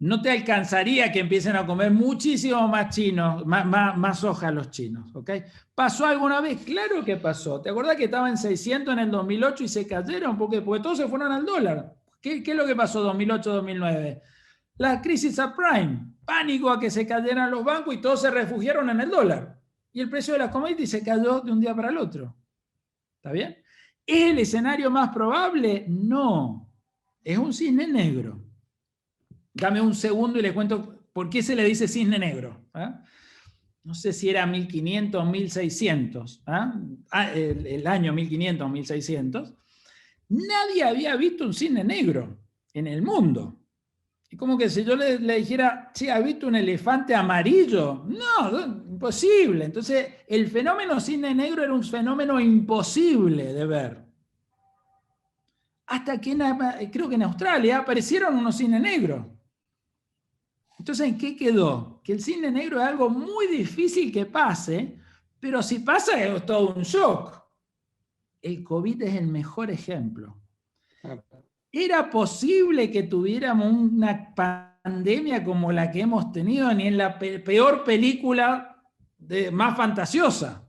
No te alcanzaría que empiecen a comer muchísimo más chinos, más soja los chinos, ¿ok? ¿Pasó alguna vez? Claro que pasó. ¿Te acordás que estaba en 600 en el 2008 y se cayeron? Porque todos se fueron al dólar. ¿Qué es lo que pasó 2008-2009? La crisis subprime, pánico a que se cayeran los bancos y todos se refugiaron en el dólar. Y el precio de las commodities se cayó de un día para el otro. ¿Está bien? ¿Es el escenario más probable? No. Es un cisne negro. Dame un segundo y le cuento por qué se le dice cisne negro. No sé si era 1500 o 1600. El año 1500 o 1600. Nadie había visto un cisne negro en el mundo. Es como que si yo le dijera, sí, ¿has visto un elefante amarillo? No, imposible. Entonces, el fenómeno cisne negro era un fenómeno imposible de ver. Hasta que creo que en Australia aparecieron unos cisnes negros. Entonces, ¿en qué quedó? Que el cisne negro es algo muy difícil que pase, pero si pasa es todo un shock. El COVID es el mejor ejemplo. ¿Era posible que tuviéramos una pandemia como la que hemos tenido ni en la peor película más fantasiosa?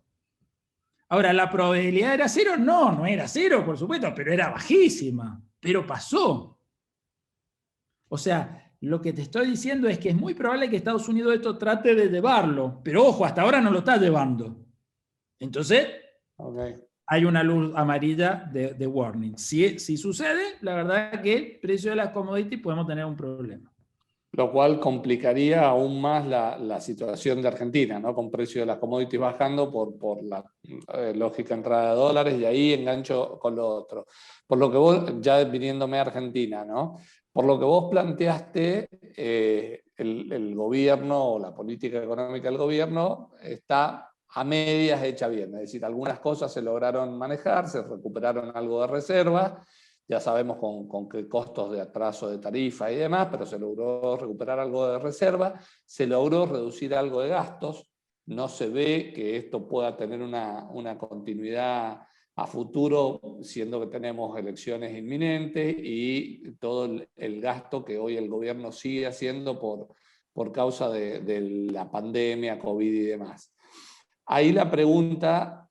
Ahora, ¿la probabilidad era cero? No, no era cero, por supuesto, pero era bajísima. Pero pasó. O sea, lo que te estoy diciendo es que es muy probable que Estados Unidos esto trate de llevarlo, pero ojo, hasta ahora no lo está llevando. Entonces, hay una luz amarilla de warning. Si sucede, la verdad que el precio de las commodities podemos tener un problema. Lo cual complicaría aún más la situación de Argentina, ¿no? Con precio de las commodities bajando por la lógica entrada de dólares, y ahí engancho con lo otro. Por lo que vos, ya viniéndome a Argentina, ¿no? Por lo que vos planteaste, el gobierno o la política económica del gobierno está a medias hecha bien. Es decir, algunas cosas se lograron manejar, se recuperaron algo de reserva. Ya sabemos con qué costos de atraso de tarifa y demás, pero se logró recuperar algo de reserva, se logró reducir algo de gastos, no se ve que esto pueda tener una continuidad a futuro, siendo que tenemos elecciones inminentes y todo el gasto que hoy el gobierno sigue haciendo por causa de la pandemia, COVID y demás. Ahí la pregunta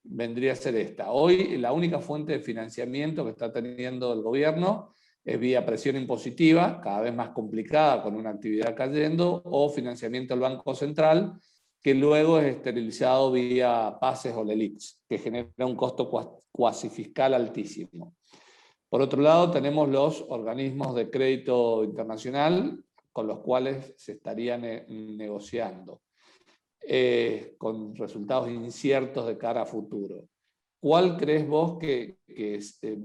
vendría a ser esta. Hoy la única fuente de financiamiento que está teniendo el gobierno es vía presión impositiva, cada vez más complicada con una actividad cayendo, o financiamiento del Banco Central, que luego es esterilizado vía pases o LELIQs, que genera un costo cuasi fiscal altísimo. Por otro lado, tenemos los organismos de crédito internacional con los cuales se estaría negociando. Con resultados inciertos de cara a futuro. ¿Cuál crees vos que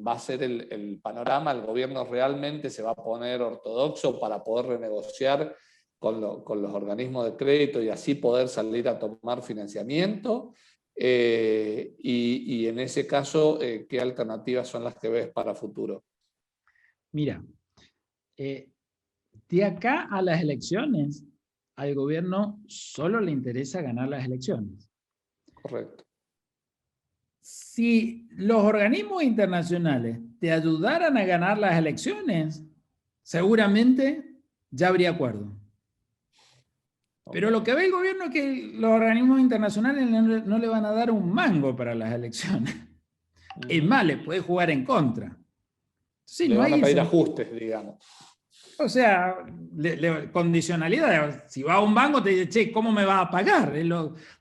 va a ser el panorama? ¿El gobierno realmente se va a poner ortodoxo para poder renegociar con los organismos de crédito y así poder salir a tomar financiamiento? Y en ese caso, ¿qué alternativas son las que ves para futuro? Mira, de acá a las elecciones, al gobierno solo le interesa ganar las elecciones. Correcto. Si los organismos internacionales te ayudaran a ganar las elecciones, seguramente ya habría acuerdo. Pero lo que ve el gobierno es que los organismos internacionales no le van a dar un mango para las elecciones. Es más, le puede jugar en contra. Sí, le van a pedir ajustes, digamos. O sea, condicionalidad. Si va a un banco, te dice, che, ¿cómo me vas a pagar?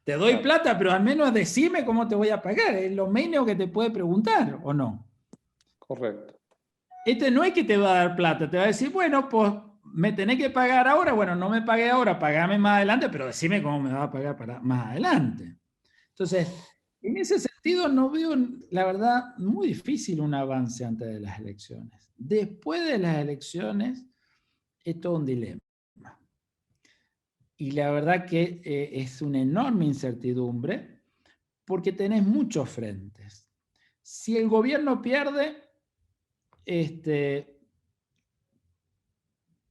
Te doy plata, pero al menos decime cómo te voy a pagar. Es lo mínimo que te puede preguntar, ¿o no? Correcto. Este no es que te va a dar plata, te va a decir, bueno, pues me tenés que pagar ahora, bueno, no me pagué ahora, pagame más adelante, pero decime cómo me va a pagar más adelante. Entonces, en ese sentido no veo, la verdad, muy difícil un avance antes de las elecciones. Después de las elecciones, es todo un dilema. Y la verdad que es una enorme incertidumbre porque tenés muchos frentes. Si el gobierno pierde,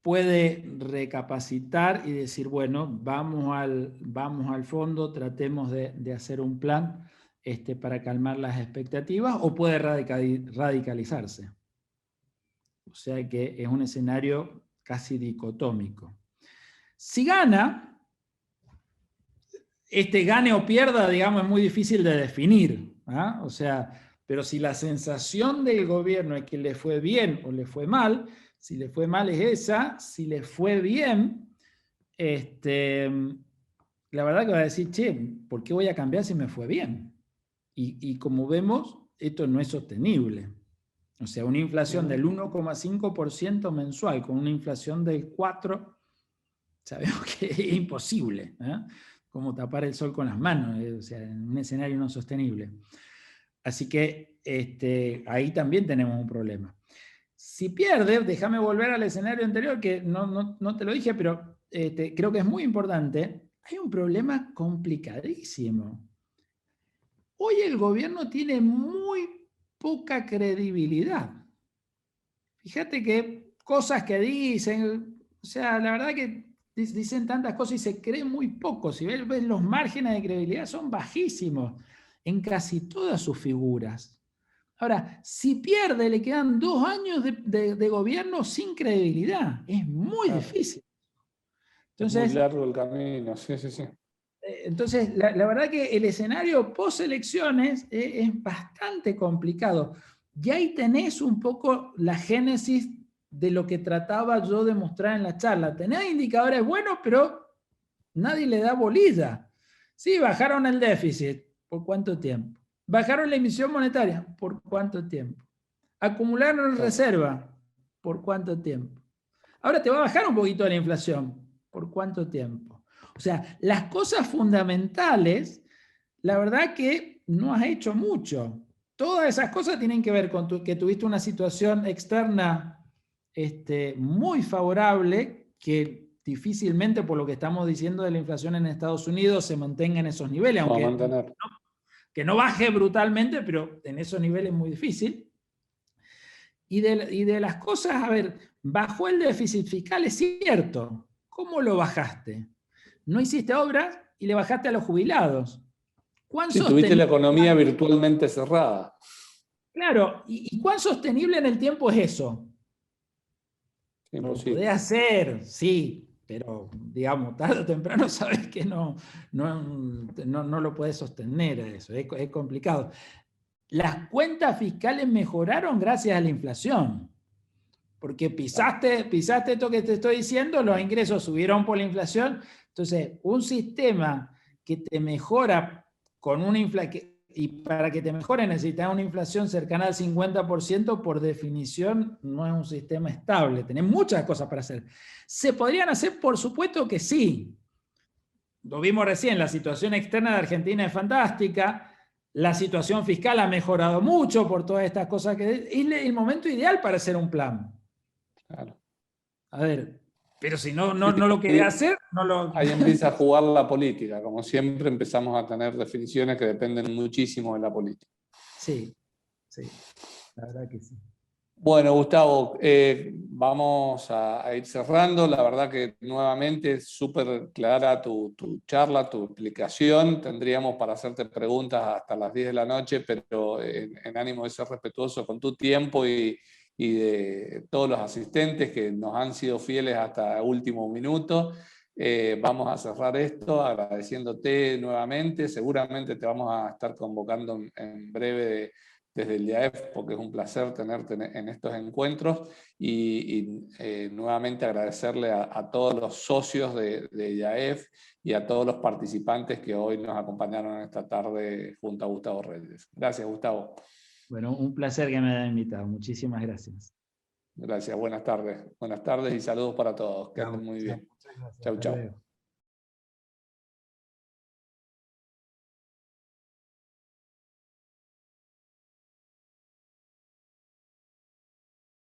puede recapacitar y decir, bueno, vamos al fondo, tratemos de hacer un plan para calmar las expectativas, o puede radicalizarse. O sea que es un escenario casi dicotómico. Si gana, gane o pierda, digamos, es muy difícil de definir, ¿ah? O sea, pero si la sensación del gobierno es que le fue bien o le fue mal, si le fue mal es esa, si le fue bien, la verdad que va a decir, che, ¿por qué voy a cambiar si me fue bien? Y como vemos, esto no es sostenible. O sea, una inflación del 1,5% mensual con una inflación del 4%, sabemos que es imposible, ¿eh? Como tapar el sol con las manos, o sea, en un escenario no sostenible. Así que ahí también tenemos un problema. Si pierde, déjame volver al escenario anterior, que no te lo dije, pero creo que es muy importante. Hay un problema complicadísimo. Hoy el gobierno tiene muy poca credibilidad. Fíjate que cosas que dicen, o sea, la verdad que dicen tantas cosas y se cree muy poco. Si ves los márgenes de credibilidad son bajísimos en casi todas sus figuras. Ahora, si pierde, le quedan 2 años de gobierno sin credibilidad. Es muy difícil. Entonces, es muy largo el camino, sí. Entonces, la verdad que el escenario post-elecciones es bastante complicado. Y ahí tenés un poco la génesis de lo que trataba yo de mostrar en la charla. Tenés indicadores buenos, pero nadie le da bolilla. Sí, bajaron el déficit. ¿Por cuánto tiempo? Bajaron la emisión monetaria. ¿Por cuánto tiempo? Acumularon reserva. ¿Por cuánto tiempo? Ahora te va a bajar un poquito la inflación. ¿Por cuánto tiempo? O sea, las cosas fundamentales, la verdad que no has hecho mucho. Todas esas cosas tienen que ver con que tuviste una situación externa muy favorable, que difícilmente, por lo que estamos diciendo de la inflación en Estados Unidos, se mantenga en esos niveles, aunque que no baje brutalmente, pero en esos niveles es muy difícil. Y de las cosas, a ver, bajó el déficit fiscal, es cierto. ¿Cómo lo bajaste? No hiciste obras y le bajaste a los jubilados. Sí, tuviste la economía virtualmente cerrada. Claro, ¿y cuán sostenible en el tiempo es eso? Lo podés hacer, sí, pero digamos, tarde o temprano sabes que no lo podés sostener eso, es complicado. Las cuentas fiscales mejoraron gracias a la inflación, porque pisaste esto que te estoy diciendo, los ingresos subieron por la inflación. Entonces, un sistema que te mejora con una inflación, y para que te mejore necesitas una inflación cercana al 50%, por definición no es un sistema estable, tenés muchas cosas para hacer. ¿Se podrían hacer? Por supuesto que sí. Lo vimos recién, la situación externa de Argentina es fantástica, la situación fiscal ha mejorado mucho por todas estas cosas, que es el momento ideal para hacer un plan. Claro. A ver, pero si no lo querés hacer, no lo... Ahí empieza a jugar la política. Como siempre empezamos a tener definiciones que dependen muchísimo de la política. Sí, sí, la verdad que sí. Bueno, Gustavo, vamos a ir cerrando. La verdad que nuevamente es súper clara tu charla, tu explicación. Tendríamos para hacerte preguntas hasta las 10 de la noche, pero en ánimo de ser respetuoso con tu tiempo y de todos los asistentes que nos han sido fieles hasta el último minuto. Vamos a cerrar esto agradeciéndote nuevamente. Seguramente te vamos a estar convocando en breve desde el IAEF, porque es un placer tenerte en estos encuentros y nuevamente agradecerle a todos los socios de IAEF y a todos los participantes que hoy nos acompañaron esta tarde junto a Gustavo Reyes. Gracias, Gustavo. Bueno, un placer que me hayan invitado. Muchísimas gracias. Gracias, buenas tardes. Buenas tardes y saludos para todos. Que anden muy bien. Muchas gracias. Chau, Hasta chau. luego.